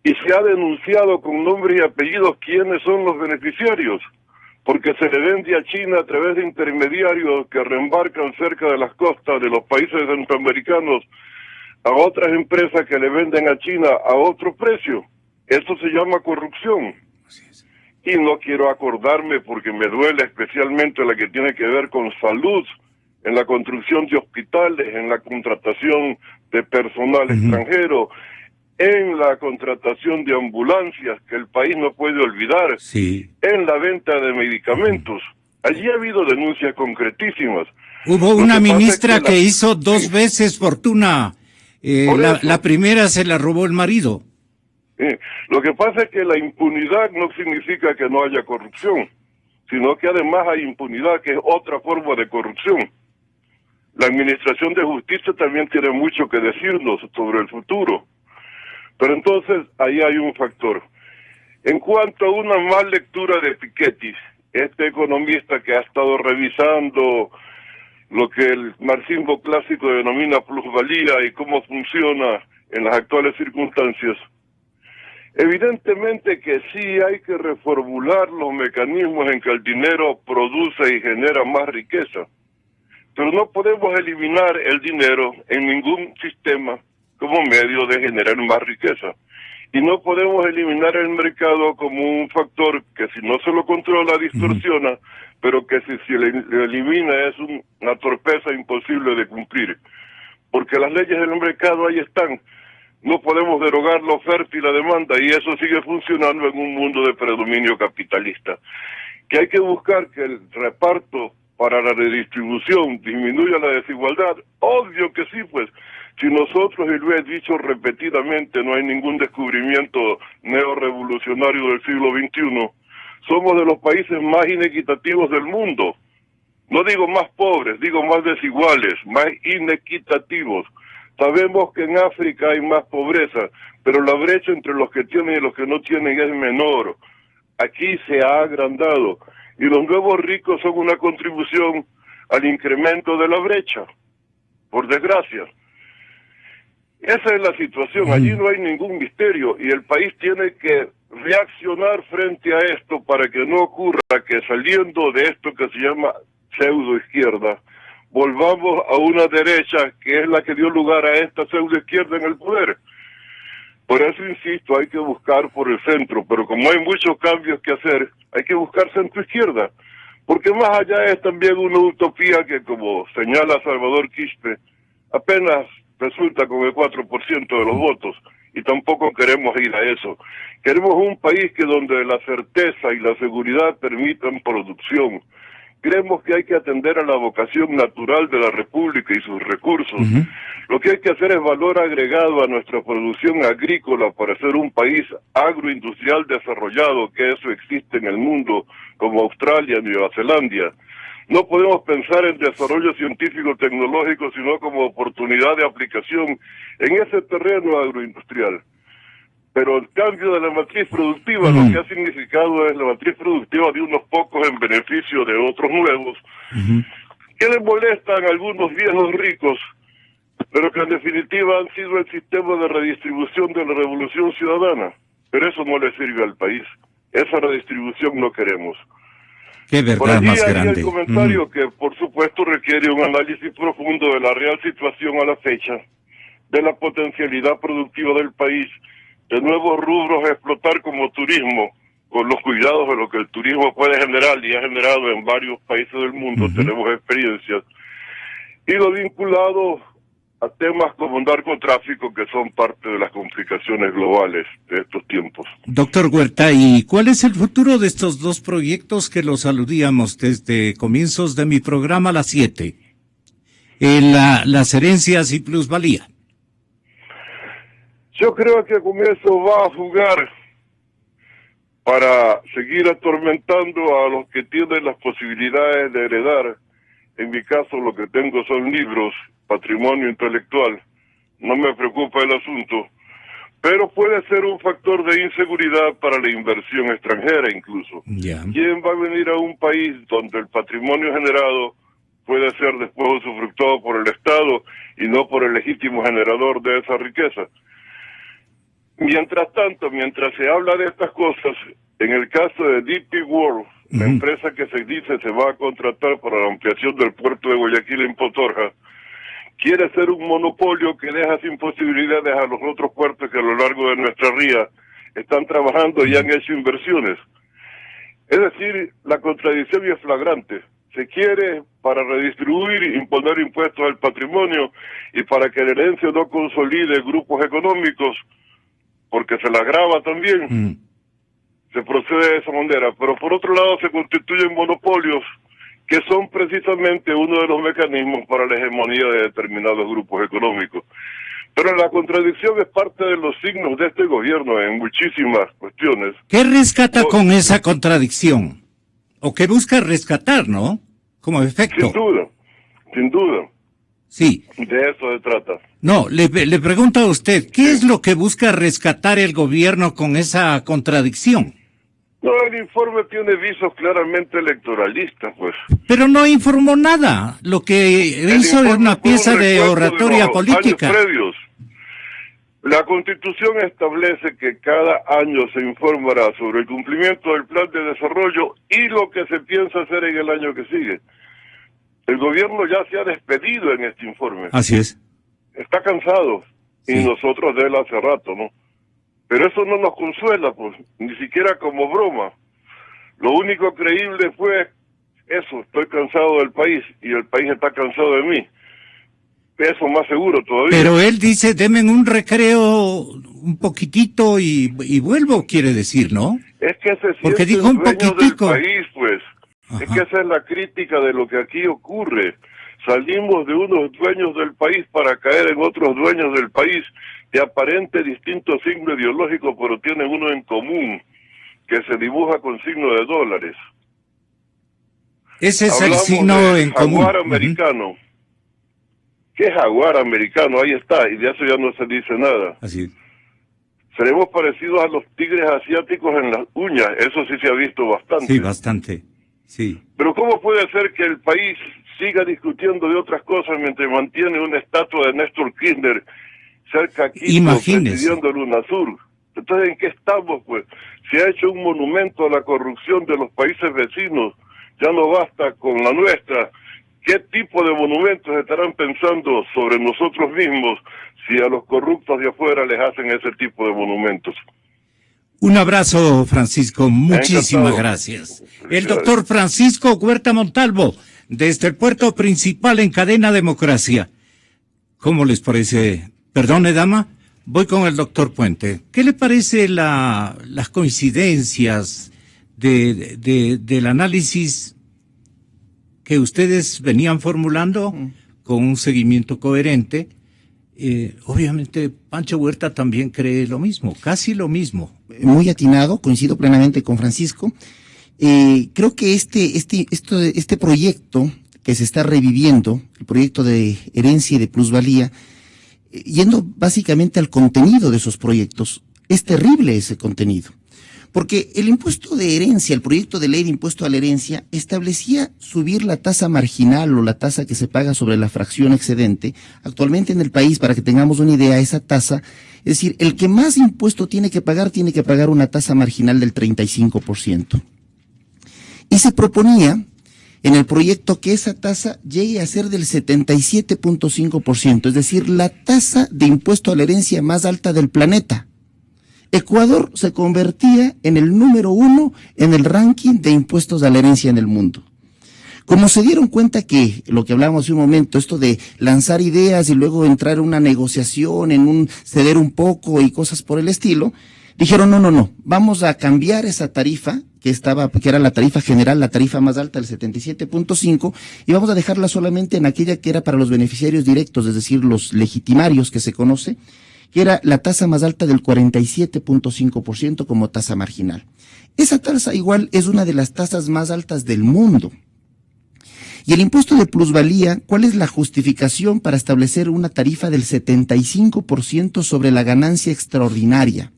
Y se ha denunciado con nombres y apellidos quiénes son los beneficiarios. porque se le vende a China a través de intermediarios que reembarcan cerca de las costas de los países centroamericanos a otras empresas que le venden a China a otro precio. Eso se llama corrupción. Y no quiero acordarme, porque me duele especialmente la que tiene que ver con salud, en la construcción de hospitales, en la contratación de personal extranjero, en la contratación de ambulancias, que el país no puede olvidar, en la venta de medicamentos. Allí ha habido denuncias concretísimas. Hubo una ministra que hizo 2 veces fortuna. La primera se la robó el marido. Lo que pasa es que la impunidad no significa que no haya corrupción, sino que además hay impunidad, que es otra forma de corrupción. La Administración de Justicia también tiene mucho que decirnos sobre el futuro. Pero entonces, ahí hay un factor. En cuanto a una mal lectura de Piketty, este economista que ha estado revisando lo que el marxismo clásico denomina plusvalía y cómo funciona en las actuales circunstancias, evidentemente que sí hay que reformular los mecanismos en que el dinero produce y genera más riqueza, pero no podemos eliminar el dinero en ningún sistema como medio de generar más riqueza. Y no podemos eliminar el mercado como un factor que si no se lo controla distorsiona, pero que si se le elimina es una torpeza imposible de cumplir. Porque las leyes del mercado ahí están. No podemos derogar la oferta y la demanda, y eso sigue funcionando en un mundo de predominio capitalista. Que hay que buscar que el reparto para la redistribución disminuya la desigualdad. Obvio que sí, pues. Si nosotros, y lo he dicho repetidamente, no hay ningún descubrimiento neorevolucionario del siglo XXI, somos de los países más inequitativos del mundo. No digo más pobres, digo más desiguales, más inequitativos. Sabemos que en África hay más pobreza, pero la brecha entre los que tienen y los que no tienen es menor. Aquí se ha agrandado, y los nuevos ricos son una contribución al incremento de la brecha, por desgracia. Esa es la situación, allí no hay ningún misterio, y el país tiene que reaccionar frente a esto para que no ocurra que saliendo de esto que se llama pseudo izquierda, volvamos a una derecha que es la que dio lugar a esta pseudo izquierda en el poder. Por eso insisto, hay que buscar por el centro, pero como hay muchos cambios que hacer, hay que buscar centro izquierda, porque más allá es también una utopía que, como señala Salvador Quispe, apenas resulta con el 4% de los votos, y tampoco queremos ir a eso. Queremos un país que donde la certeza y la seguridad permitan producción. Creemos que hay que atender a la vocación natural de la República y sus recursos. Lo que hay que hacer es valor agregado a nuestra producción agrícola para ser un país agroindustrial desarrollado, que eso existe en el mundo, como Australia, Nueva Zelanda. No podemos pensar en desarrollo científico-tecnológico, sino como oportunidad de aplicación en ese terreno agroindustrial. Pero el cambio de la matriz productiva lo que ha significado es la matriz productiva de unos pocos en beneficio de otros nuevos, que les molestan a algunos viejos ricos, pero que en definitiva han sido el sistema de redistribución de la revolución ciudadana. Pero eso no le sirve al país. Esa redistribución no queremos. Qué verdad más grande. El comentario que por supuesto requiere un análisis profundo de la real situación a la fecha, de la potencialidad productiva del país, de nuevos rubros a explotar como turismo, con los cuidados de lo que el turismo puede generar y ha generado en varios países del mundo, tenemos experiencias, y lo vinculado a temas como narcotráfico, que son parte de las complicaciones globales de estos tiempos. Doctor Huerta, ¿y cuál es el futuro de estos 2 proyectos que los aludíamos desde comienzos de mi programa a las 7? Las herencias y plusvalía. Yo creo que con eso va a jugar para seguir atormentando a los que tienen las posibilidades de heredar. En mi caso lo que tengo son libros, patrimonio intelectual, no me preocupa el asunto, pero puede ser un factor de inseguridad para la inversión extranjera incluso. ¿Quién va a venir a un país donde el patrimonio generado puede ser después usufructuado por el Estado y no por el legítimo generador de esa riqueza? Mientras tanto, mientras se habla de estas cosas, en el caso de DP World, la empresa que se dice se va a contratar para la ampliación del puerto de Guayaquil en Potorja, quiere ser un monopolio que deja sin posibilidades a los otros puertos que a lo largo de nuestra ría están trabajando y han hecho inversiones. Es decir, la contradicción es flagrante. Se quiere, para redistribuir, imponer impuestos al patrimonio y para que la herencia no consolide grupos económicos, porque se la agrava también. Se procede de esa manera, pero por otro lado se constituyen monopolios que son precisamente uno de los mecanismos para la hegemonía de determinados grupos económicos. Pero la contradicción es parte de los signos de este gobierno en muchísimas cuestiones. ¿Qué rescata con esa contradicción? ¿O qué busca rescatar, no? Como efecto. Sin duda. Sí. De eso se trata. No, le pregunto a usted, ¿qué es lo que busca rescatar el gobierno con esa contradicción? No, el informe tiene visos claramente electoralistas, pues. Pero no informó nada. Lo que hizo es una pieza de oratoria política. Años previos. La Constitución establece que cada año se informará sobre el cumplimiento del plan de desarrollo y lo que se piensa hacer en el año que sigue. El gobierno ya se ha despedido en este informe. Así es. Está cansado, Sí. y nosotros de él hace rato, ¿no? Pero eso no nos consuela, pues, ni siquiera como broma. Lo único creíble fue eso: estoy cansado del país y el país está cansado de mí. Eso más seguro todavía. Pero él dice, denme un recreo un poquitito y vuelvo, quiere decir, ¿no? Es que se Porque sienten dijo un dueños poquitico. del país, pues. Ajá. Es que esa es la crítica de lo que aquí ocurre. Salimos de unos dueños del país para caer en otros dueños del país de aparente distinto signo ideológico, pero tienen uno en común, que se dibuja con signo de dólares. Ese es Hablamos el signo de en común. jaguar americano. ¿Qué jaguar americano? Ahí está, y de eso ya no se dice nada. Así. Seremos parecidos a los tigres asiáticos en las uñas, eso sí se ha visto bastante. Sí, bastante. Sí. Pero ¿cómo puede ser que el país siga discutiendo de otras cosas mientras mantiene una estatua de Néstor Kirchner cerca aquí, presidiendo el UNASUR? Entonces, ¿en qué estamos, pues? Se ha hecho un monumento a la corrupción de los países vecinos, ya no basta con la nuestra. ¿Qué tipo de monumentos estarán pensando sobre nosotros mismos si a los corruptos de afuera les hacen ese tipo de monumentos? Un abrazo, Francisco. Muchísimas gracias. El doctor Francisco Huerta Montalvo, desde el puerto principal en Cadena Democracia. ¿Cómo les parece? Perdone, dama. Voy con el doctor Puente. ¿Qué le parece las coincidencias del análisis que ustedes venían formulando con un seguimiento coherente? Obviamente Pancho Huerta también cree lo mismo, casi lo mismo. Muy atinado, coincido plenamente con Francisco. Creo que este proyecto que se está reviviendo, el proyecto de herencia y de plusvalía, yendo básicamente al contenido de esos proyectos, es terrible ese contenido. Porque el impuesto de herencia, el proyecto de ley de impuesto a la herencia, establecía subir la tasa marginal o la tasa que se paga sobre la fracción excedente. Actualmente en el país, para que tengamos una idea, esa tasa, es decir, el que más impuesto tiene que pagar una tasa marginal del 35%. Y se proponía en el proyecto que esa tasa llegue a ser del 77.5%, es decir, la tasa de impuesto a la herencia más alta del planeta. Ecuador se convertía en el número 1 en el ranking de impuestos a la herencia en el mundo. Como se dieron cuenta que, lo que hablábamos hace un momento, esto de lanzar ideas y luego entrar en una negociación, ceder un poco y cosas por el estilo, dijeron no, vamos a cambiar esa tarifa que era la tarifa general, la tarifa más alta del 77.5, y vamos a dejarla solamente en aquella que era para los beneficiarios directos, es decir, los legitimarios que se conoce, que era la tasa más alta del 47.5% como tasa marginal. Esa tasa igual es una de las tasas más altas del mundo. Y el impuesto de plusvalía, ¿cuál es la justificación para establecer una tarifa del 75% sobre la ganancia extraordinaria?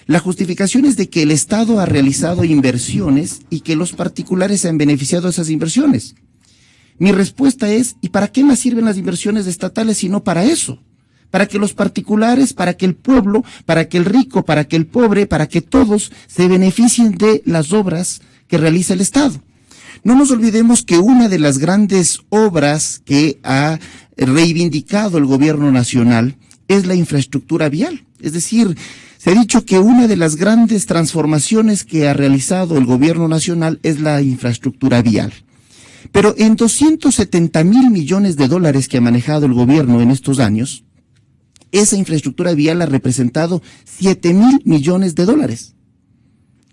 La justificación es de que el Estado ha realizado inversiones y que los particulares se han beneficiado de esas inversiones. Mi respuesta es, ¿y para qué más sirven las inversiones estatales si no para eso? Para que los particulares, para que el pueblo, para que el rico, para que el pobre, para que todos se beneficien de las obras que realiza el Estado. No nos olvidemos que una de las grandes obras que ha reivindicado el gobierno nacional es la infraestructura vial. Es decir, se ha dicho que una de las grandes transformaciones que ha realizado el gobierno nacional es la infraestructura vial. Pero en 270,000 millones de dólares que ha manejado el gobierno en estos años, esa infraestructura vial ha representado 7,000 millones de dólares.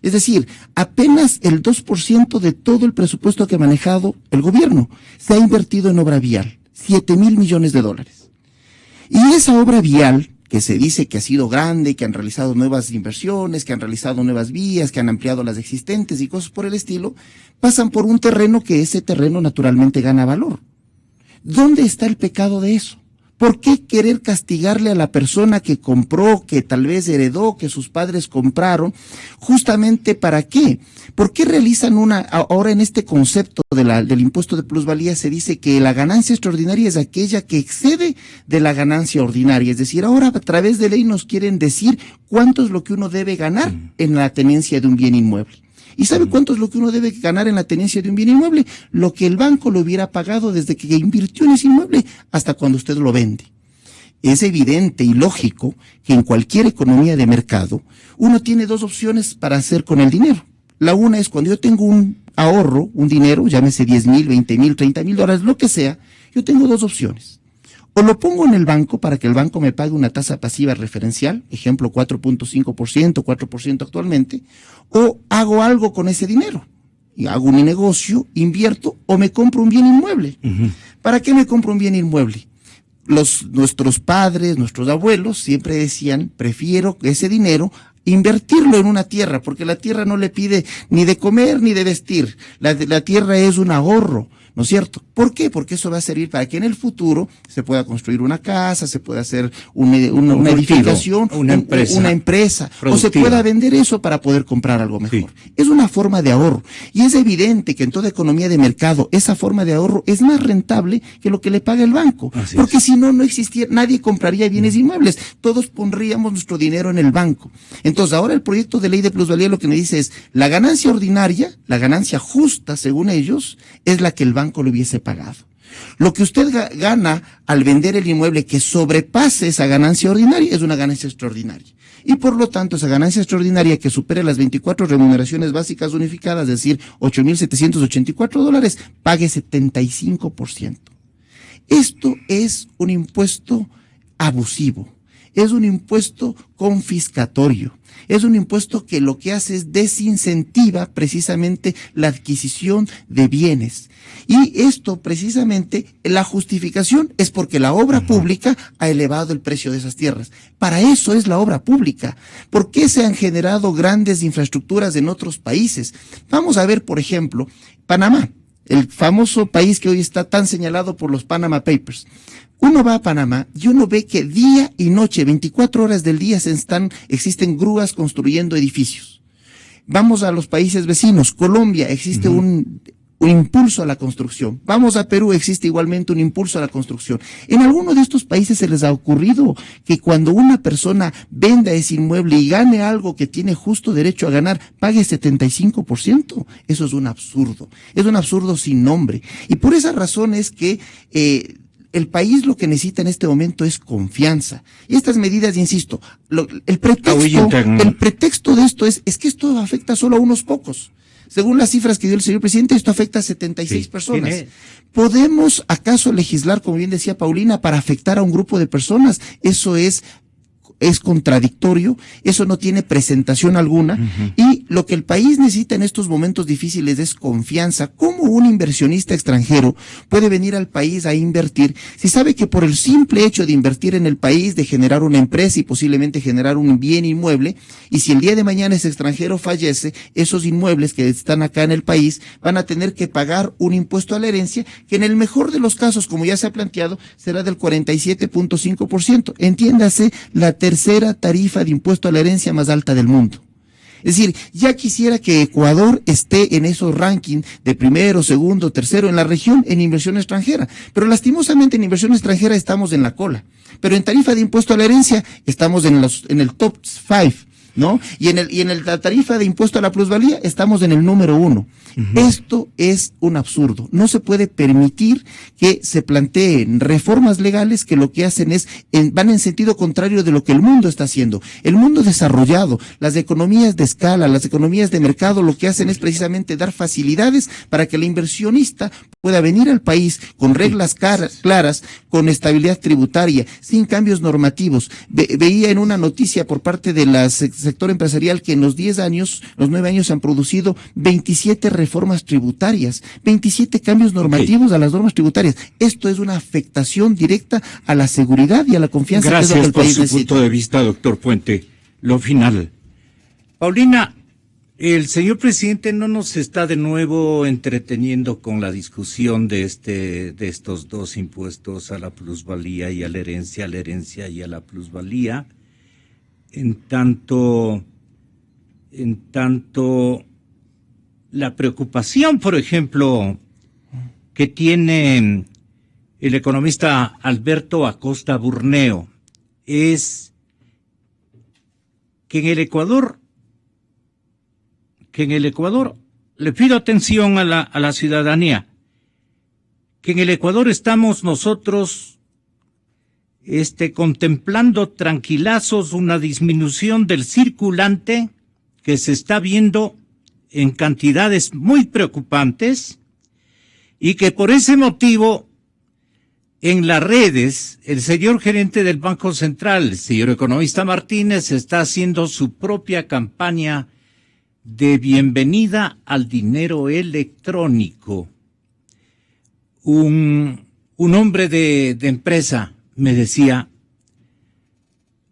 Es decir, apenas el 2% de todo el presupuesto que ha manejado el gobierno se ha invertido en obra vial, 7,000 millones de dólares. Y esa obra vial, que se dice que ha sido grande, que han realizado nuevas inversiones, que han realizado nuevas vías, que han ampliado las existentes y cosas por el estilo, pasan por un terreno que ese terreno naturalmente gana valor. ¿Dónde está el pecado de eso? ¿Por qué querer castigarle a la persona que compró, que tal vez heredó, que sus padres compraron? ¿Justamente para qué? ¿Por qué realizan ahora en este concepto del impuesto de plusvalía se dice que la ganancia extraordinaria es aquella que excede de la ganancia ordinaria? Es decir, ahora a través de ley nos quieren decir cuánto es lo que uno debe ganar en la tenencia de un bien inmueble. ¿Y sabe cuánto es lo que uno debe ganar en la tenencia de un bien inmueble? Lo que el banco lo hubiera pagado desde que invirtió en ese inmueble hasta cuando usted lo vende. Es evidente y lógico que en cualquier economía de mercado uno tiene dos opciones para hacer con el dinero. La una es cuando yo tengo un ahorro, un dinero, llámese 10,000, 20,000, 30,000 dólares, lo que sea, yo tengo dos opciones. O lo pongo en el banco para que el banco me pague una tasa pasiva referencial, ejemplo 4.5%, 4% actualmente, o hago algo con ese dinero. Y hago un negocio, invierto o me compro un bien inmueble. ¿Para qué me compro un bien inmueble? Nuestros padres, nuestros abuelos siempre decían, prefiero ese dinero invertirlo en una tierra, porque la tierra no le pide ni de comer ni de vestir. La tierra es un ahorro, ¿no es cierto? ¿Por qué? Porque eso va a servir para que en el futuro se pueda construir una casa, se pueda hacer una edificación, una empresa o se pueda vender eso para poder comprar algo mejor. Sí. Es una forma de ahorro. Y es evidente que en toda economía de mercado esa forma de ahorro es más rentable que lo que le paga el banco. Así porque es. Si no, no existiera, nadie compraría bienes inmuebles. Todos pondríamos nuestro dinero en el banco. Entonces ahora el proyecto de ley de plusvalía lo que me dice es la ganancia ordinaria, la ganancia justa según ellos, es la que el banco le hubiese pagado. Lo que usted gana al vender el inmueble que sobrepase esa ganancia ordinaria es una ganancia extraordinaria. Y por lo tanto, esa ganancia extraordinaria que supere las 24 remuneraciones básicas unificadas, es decir, 8,784 dólares, pague 75%. Esto es un impuesto abusivo. Es un impuesto confiscatorio, es un impuesto que lo que hace es desincentiva precisamente la adquisición de bienes. Y esto precisamente, la justificación es porque la obra pública ha elevado el precio de esas tierras. Para eso es la obra pública. ¿Por qué se han generado grandes infraestructuras en otros países? Vamos a ver, por ejemplo, Panamá, el famoso país que hoy está tan señalado por los Panama Papers. Uno va a Panamá y uno ve que día y noche, 24 horas del día, existen grúas construyendo edificios. Vamos a los países vecinos. Colombia, existe un impulso a la construcción. Vamos a Perú, existe igualmente un impulso a la construcción. En alguno de estos países se les ha ocurrido que cuando una persona venda ese inmueble y gane algo que tiene justo derecho a ganar, pague 75%. Eso es un absurdo sin nombre. Y por esa razón es que el país lo que necesita en este momento es confianza. Y estas medidas, insisto, el pretexto de esto es que esto afecta solo a unos pocos. Según las cifras que dio el señor presidente, esto afecta a 76 personas. ¿Podemos acaso legislar, como bien decía Paulina, para afectar a un grupo de personas? Eso es contradictorio, eso no tiene presentación alguna, y lo que el país necesita en estos momentos difíciles es confianza. ¿Cómo un inversionista extranjero puede venir al país a invertir si sabe que por el simple hecho de invertir en el país, de generar una empresa y posiblemente generar un bien inmueble, y si el día de mañana ese extranjero fallece, esos inmuebles que están acá en el país van a tener que pagar un impuesto a la herencia que en el mejor de los casos, como ya se ha planteado, será del 47.5%. Entiéndase, la tercera tarifa de impuesto a la herencia más alta del mundo. Es decir, ya quisiera que Ecuador esté en esos rankings de primero, segundo, tercero en la región en inversión extranjera, pero lastimosamente en inversión extranjera estamos en la cola, pero en tarifa de impuesto a la herencia estamos en el top 5. ¿no? Y en la tarifa de impuesto a la plusvalía estamos en el número 1. Esto es un absurdo. No se puede permitir que se planteen reformas legales que lo que hacen es, van en sentido contrario de lo que el mundo está haciendo. El mundo desarrollado, las economías de escala, las economías de mercado, lo que hacen es precisamente dar facilidades para que el inversionista pueda venir al país con reglas claras, con estabilidad tributaria, sin cambios normativos. Veía en una noticia por parte del sector empresarial que en los 9 años se han producido 27 reformas tributarias, 27 cambios normativos a las normas tributarias. Esto es una afectación directa a la seguridad y a la confianza. Gracias que es lo que el país por su necesita. punto de vista, doctor Puente. Lo final. Paulina, el señor presidente no nos está de nuevo entreteniendo con la discusión de estos dos impuestos, a la plusvalía y a la herencia y a la plusvalía, en tanto la preocupación, por ejemplo, que tiene el economista Alberto Acosta Burneo es que en el Ecuador, le pido atención a la ciudadanía, que en el Ecuador estamos nosotros contemplando tranquilazos una disminución del circulante que se está viendo en cantidades muy preocupantes y que por ese motivo en las redes el señor gerente del Banco Central, el señor economista Martínez, está haciendo su propia campaña de bienvenida al dinero electrónico. Un hombre de empresa me decía,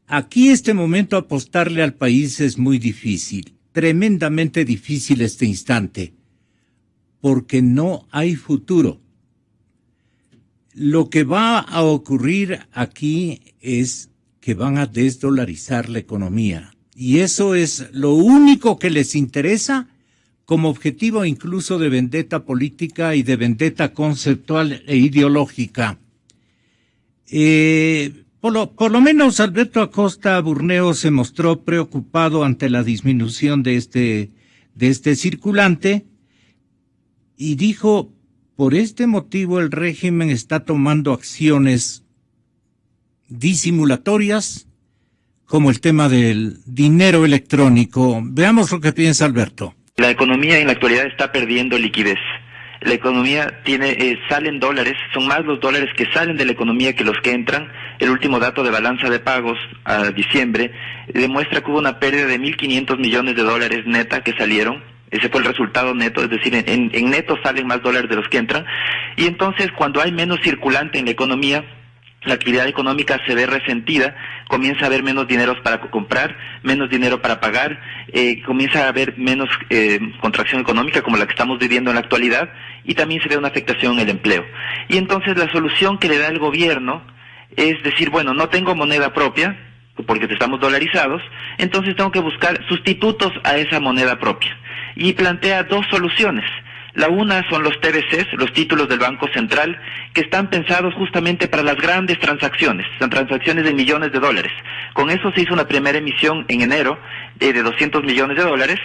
aquí momento apostarle al país es muy difícil, tremendamente difícil este instante, porque no hay futuro. Lo que va a ocurrir aquí es que van a desdolarizar la economía. Y eso es lo único que les interesa como objetivo incluso de vendetta política y de vendetta conceptual e ideológica. Por lo menos Alberto Acosta Burneo se mostró preocupado ante la disminución de este circulante y dijo, por este motivo el régimen está tomando acciones disimulatorias como el tema del dinero electrónico. Veamos lo que piensa Alberto. La economía en la actualidad está perdiendo liquidez. La economía salen dólares, son más los dólares que salen de la economía que los que entran. El último dato de balanza de pagos a diciembre demuestra que hubo una pérdida de 1.500 millones de dólares neta que salieron. Ese fue el resultado neto, es decir, en neto salen más dólares de los que entran. Y entonces cuando hay menos circulante en la economía, la actividad económica se ve resentida, comienza a haber menos dinero para comprar, menos dinero para pagar, comienza a haber menos contracción económica como la que estamos viviendo en la actualidad, y también se ve una afectación en el empleo. Y entonces la solución que le da el gobierno es decir, bueno, no tengo moneda propia, porque estamos dolarizados, entonces tengo que buscar sustitutos a esa moneda propia. Y plantea dos soluciones. La una son los TBCs, los títulos del Banco Central, que están pensados justamente para las grandes transacciones, son transacciones de millones de dólares. Con eso se hizo una primera emisión en enero de 200 millones de dólares.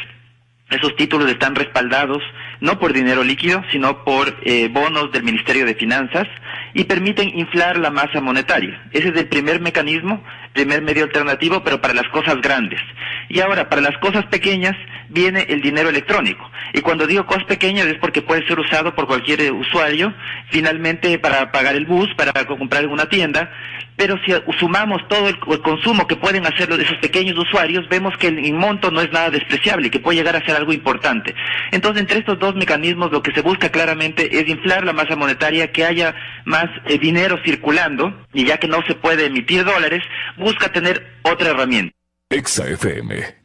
Esos títulos están respaldados no por dinero líquido, sino por bonos del Ministerio de Finanzas y permiten inflar la masa monetaria. Ese es el primer mecanismo, primer medio alternativo, pero para las cosas grandes. Y ahora, para las cosas pequeñas, viene el dinero electrónico. Y cuando digo cosas pequeñas es porque puede ser usado por cualquier usuario, finalmente para pagar el bus, para comprar alguna tienda, pero si sumamos todo el consumo que pueden hacer esos pequeños usuarios, vemos que el monto no es nada despreciable, que puede llegar a ser algo importante. Entonces, entre estos dos mecanismos, lo que se busca claramente es inflar la masa monetaria, que haya más dinero circulando, y ya que no se puede emitir dólares, busca tener otra herramienta. Exa FM.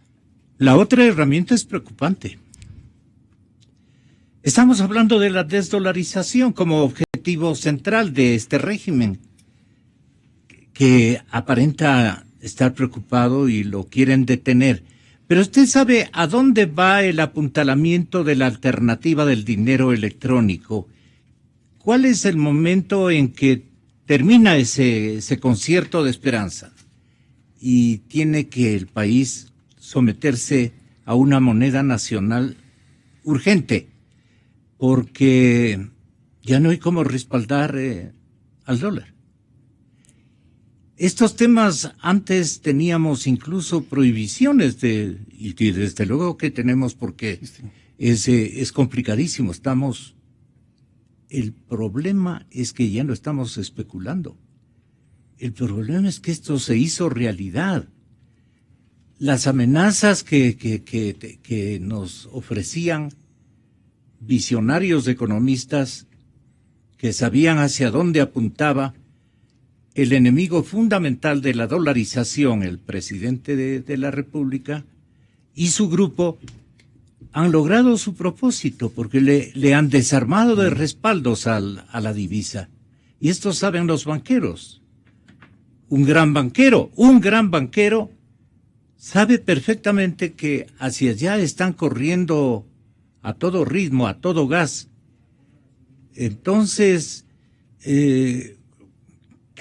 La otra herramienta es preocupante. Estamos hablando de la desdolarización como objetivo central de este régimen, que aparenta estar preocupado y lo quieren detener. Pero usted sabe a dónde va el apuntalamiento de la alternativa del dinero electrónico. ¿Cuál es el momento en que termina ese concierto de esperanza? Y tiene que el país someterse a una moneda nacional urgente, porque ya no hay cómo respaldar al dólar. Estos temas antes teníamos incluso prohibiciones y desde luego que tenemos, porque es complicadísimo. El problema es que ya no estamos especulando. El problema es que esto se hizo realidad. Las amenazas que nos ofrecían visionarios economistas que sabían hacia dónde apuntaba el enemigo fundamental de la dolarización, el presidente de la República y su grupo, han logrado su propósito, porque le han desarmado de respaldos a la divisa. Y esto saben los banqueros. Un gran banquero sabe perfectamente que hacia allá están corriendo a todo ritmo, a todo gas. Entonces, ¿qué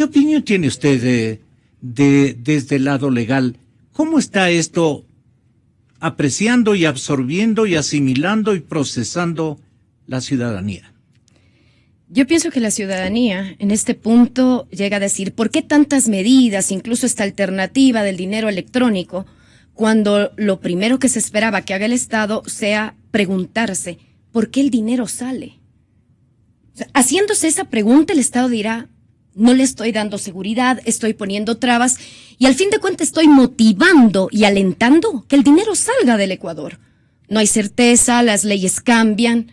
opinión tiene usted desde el lado legal? ¿Cómo está esto apreciando y absorbiendo y asimilando y procesando la ciudadanía? Yo pienso que la ciudadanía en este punto llega a decir, ¿por qué tantas medidas, incluso esta alternativa del dinero electrónico, cuando lo primero que se esperaba que haga el Estado sea preguntarse, ¿por qué el dinero sale? O sea, haciéndose esa pregunta, el Estado dirá, no le estoy dando seguridad, estoy poniendo trabas y al fin de cuentas estoy motivando y alentando que el dinero salga del Ecuador. No hay certeza, las leyes cambian.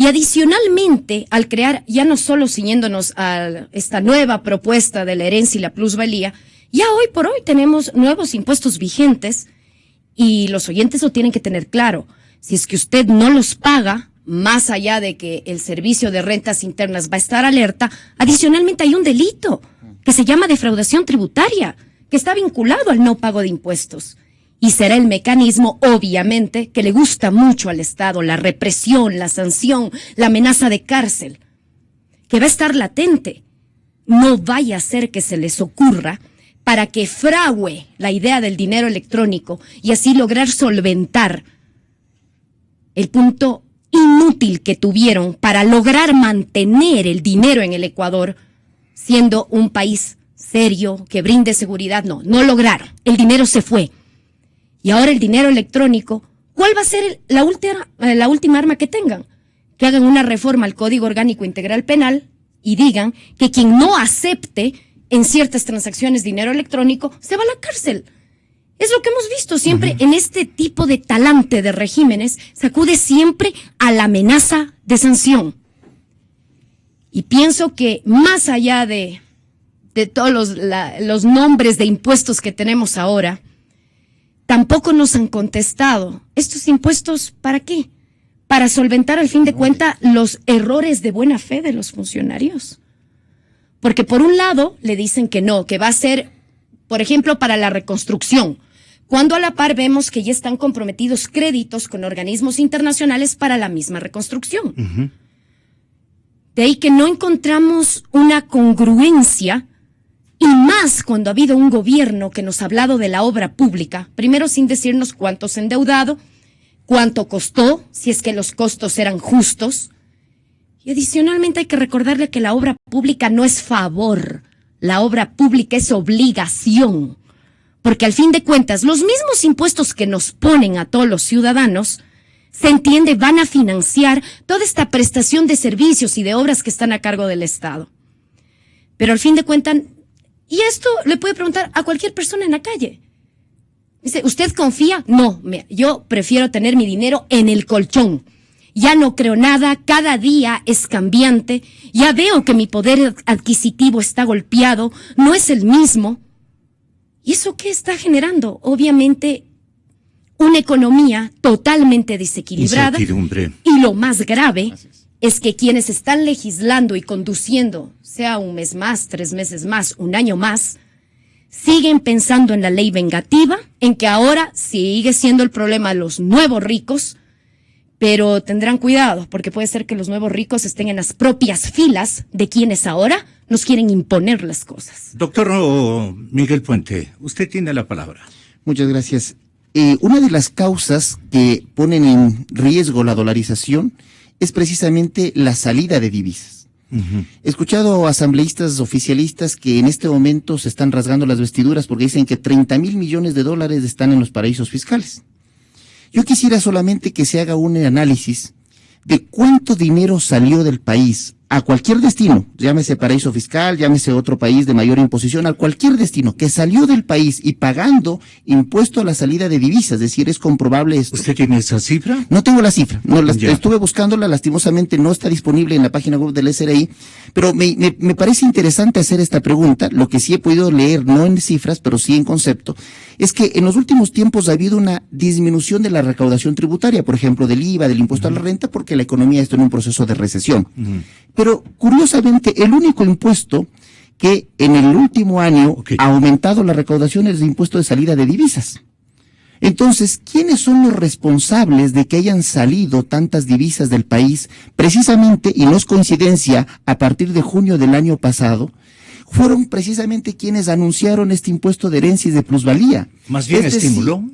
Y adicionalmente, al crear, ya no solo ciñéndonos a esta nueva propuesta de la herencia y la plusvalía, ya hoy por hoy tenemos nuevos impuestos vigentes y los oyentes lo tienen que tener claro. Si es que usted no los paga, más allá de que el Servicio de Rentas Internas va a estar alerta, adicionalmente hay un delito que se llama defraudación tributaria, que está vinculado al no pago de impuestos. Y será el mecanismo, obviamente, que le gusta mucho al Estado, la represión, la sanción, la amenaza de cárcel, que va a estar latente. No vaya a ser que se les ocurra para que fragüe la idea del dinero electrónico y así lograr solventar el punto inútil que tuvieron para lograr mantener el dinero en el Ecuador, siendo un país serio, que brinde seguridad. No lograron. El dinero se fue. Y ahora el dinero electrónico, ¿cuál va a ser la última arma que tengan? Que hagan una reforma al Código Orgánico Integral Penal y digan que quien no acepte en ciertas transacciones dinero electrónico se va a la cárcel. Es lo que hemos visto siempre en este tipo de talante de regímenes, se acude siempre a la amenaza de sanción. Y pienso que más allá de todos los nombres de impuestos que tenemos ahora, tampoco nos han contestado. ¿Estos impuestos para qué? Para solventar al fin de cuentas los errores de buena fe de los funcionarios. Porque por un lado le dicen que no, que va a ser, por ejemplo, para la reconstrucción, cuando a la par vemos que ya están comprometidos créditos con organismos internacionales para la misma reconstrucción. Uh-huh. De ahí que no encontramos una congruencia, y más cuando ha habido un gobierno que nos ha hablado de la obra pública, primero sin decirnos cuánto se ha endeudado, cuánto costó, si es que los costos eran justos. Y adicionalmente hay que recordarle que la obra pública no es favor, la obra pública es obligación. Porque al fin de cuentas, los mismos impuestos que nos ponen a todos los ciudadanos, se entiende, van a financiar toda esta prestación de servicios y de obras que están a cargo del Estado. Pero al fin de cuentas, y esto le puede preguntar a cualquier persona en la calle. Dice, ¿usted confía? No, yo prefiero tener mi dinero en el colchón. Ya no creo nada, cada día es cambiante, ya veo que mi poder adquisitivo está golpeado, no es el mismo. ¿Y eso qué está generando? Obviamente, una economía totalmente desequilibrada. Y lo más grave es que quienes están legislando y conduciendo, sea un mes más, 3 meses más, un año más, siguen pensando en la ley vengativa, en que ahora sigue siendo el problema los nuevos ricos, pero tendrán cuidado, porque puede ser que los nuevos ricos estén en las propias filas de quienes ahora nos quieren imponer las cosas. Doctor Miguel Puente, usted tiene la palabra. Muchas gracias. una de las causas que ponen en riesgo la dolarización es precisamente la salida de divisas. He escuchado a asambleístas oficialistas que en este momento se están rasgando las vestiduras porque dicen que 30,000 millones de dólares están en los paraísos fiscales. Yo quisiera solamente que se haga un análisis de cuánto dinero salió del país a cualquier destino, llámese paraíso fiscal, llámese otro país de mayor imposición, a cualquier destino que salió del país y pagando impuesto a la salida de divisas, es decir, es comprobable esto. ¿Usted tiene esa cifra? No tengo la cifra, estuve buscándola, lastimosamente no está disponible en la página web del SRI, pero me parece interesante hacer esta pregunta. Lo que sí he podido leer, no en cifras, pero sí en concepto, es que en los últimos tiempos ha habido una disminución de la recaudación tributaria, por ejemplo, del IVA, del impuesto a la renta, porque la economía está en un proceso de recesión. Pero, curiosamente, el único impuesto que en el último año ha aumentado la recaudación es el impuesto de salida de divisas. Entonces, ¿quiénes son los responsables de que hayan salido tantas divisas del país? Precisamente, y no es coincidencia, a partir de junio del año pasado, fueron precisamente quienes anunciaron este impuesto de herencia y de plusvalía. Más bien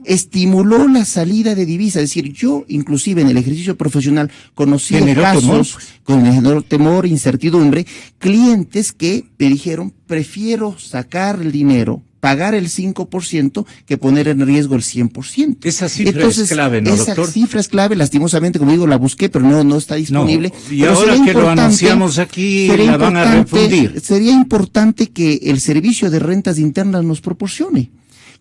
estimuló la salida de divisas. Es decir, yo inclusive en el ejercicio profesional conocí casos con generó temor, incertidumbre, clientes que me dijeron, prefiero sacar el dinero, pagar el 5% que poner en riesgo el 100%. Esa cifra es clave, ¿no, doctor? Esa cifra es clave, lastimosamente, como digo, la busqué, pero no está disponible. No, y ahora que lo anunciamos aquí, la van a refundir. Sería importante que el Servicio de Rentas Internas nos proporcione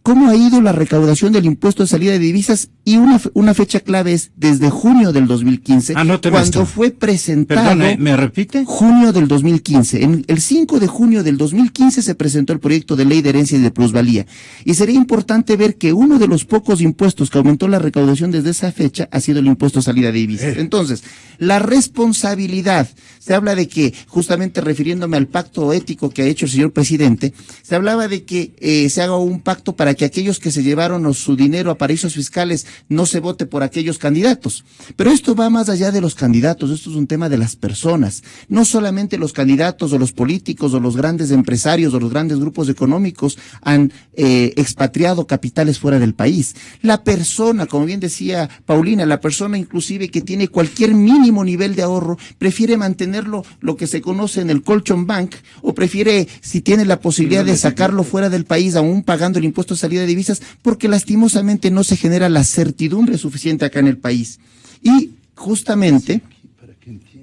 cómo ha ido la recaudación del impuesto de salida de divisas, y una fecha clave es desde junio del 2015, cuando fue presentado. Perdón, ¿me repite? Junio del 2015. El 5 de junio del 2015 se presentó el proyecto de ley de herencia y de plusvalía. Y sería importante ver que uno de los pocos impuestos que aumentó la recaudación desde esa fecha ha sido el impuesto a salida de divisas. Entonces, la responsabilidad, se habla de que, justamente refiriéndome al pacto ético que ha hecho el señor presidente, se hablaba de que se haga un pacto para que aquellos que se llevaron su dinero a paraísos fiscales no se vote por aquellos candidatos. Pero esto va más allá de los candidatos, esto es un tema de las personas. No solamente los candidatos o los políticos o los grandes empresarios o los grandes grupos económicos han expatriado capitales fuera del país. La persona, como bien decía Paulina, la persona inclusive que tiene cualquier mínimo nivel de ahorro, prefiere mantenerlo, lo que se conoce en el colchón bank, o prefiere, si tiene la posibilidad de sacarlo fuera del país, aún pagando el impuesto de salida de divisas, porque lastimosamente no se genera la certidumbre suficiente acá en el país. Y justamente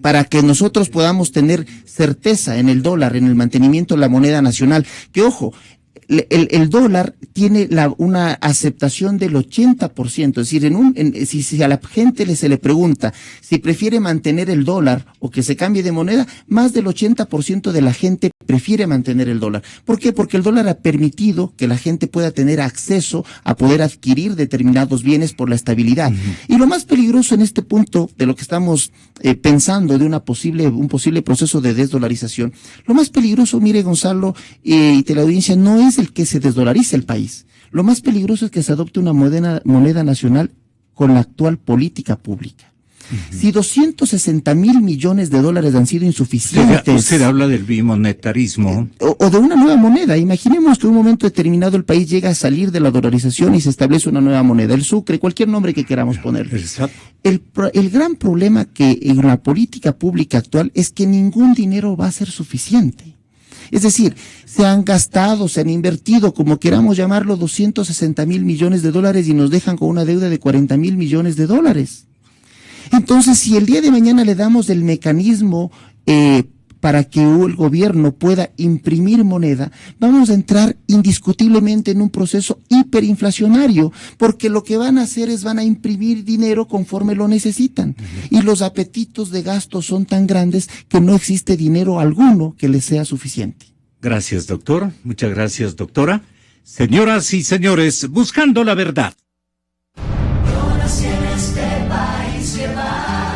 para que nosotros podamos tener certeza en el dólar, en el mantenimiento de la moneda nacional, que ojo, el dólar tiene una aceptación del 80%, es decir, si a la gente se le pregunta si prefiere mantener el dólar o que se cambie de moneda, más del 80% de la gente prefiere mantener el dólar. ¿Por qué? Porque el dólar ha permitido que la gente pueda tener acceso a poder adquirir determinados bienes por la estabilidad. Y lo más peligroso en este punto de lo que estamos pensando de un posible proceso de desdolarización, lo más peligroso, mire Gonzalo y teleaudiencia, no es el que se desdolarice el país. Lo más peligroso es que se adopte una moneda nacional con la actual política pública. Si 260,000 millones de dólares han sido insuficientes. Usted habla del bimonetarismo. O de una nueva moneda. Imaginemos que en un momento determinado el país llega a salir de la dolarización y se establece una nueva moneda, el sucre, cualquier nombre que queramos ponerle. El gran problema que en la política pública actual es que ningún dinero va a ser suficiente. Es decir, se han gastado, se han invertido, como queramos llamarlo, 260,000 millones de dólares y nos dejan con una deuda de 40,000 millones de dólares. Entonces, si el día de mañana le damos el mecanismo para que el gobierno pueda imprimir moneda, vamos a entrar indiscutiblemente en un proceso hiperinflacionario, porque lo que van a hacer es van a imprimir dinero conforme lo necesitan. Y los apetitos de gasto son tan grandes que no existe dinero alguno que les sea suficiente. Gracias, doctor. Muchas gracias, doctora. Señoras y señores, buscando la verdad. Yo nací en este país que va.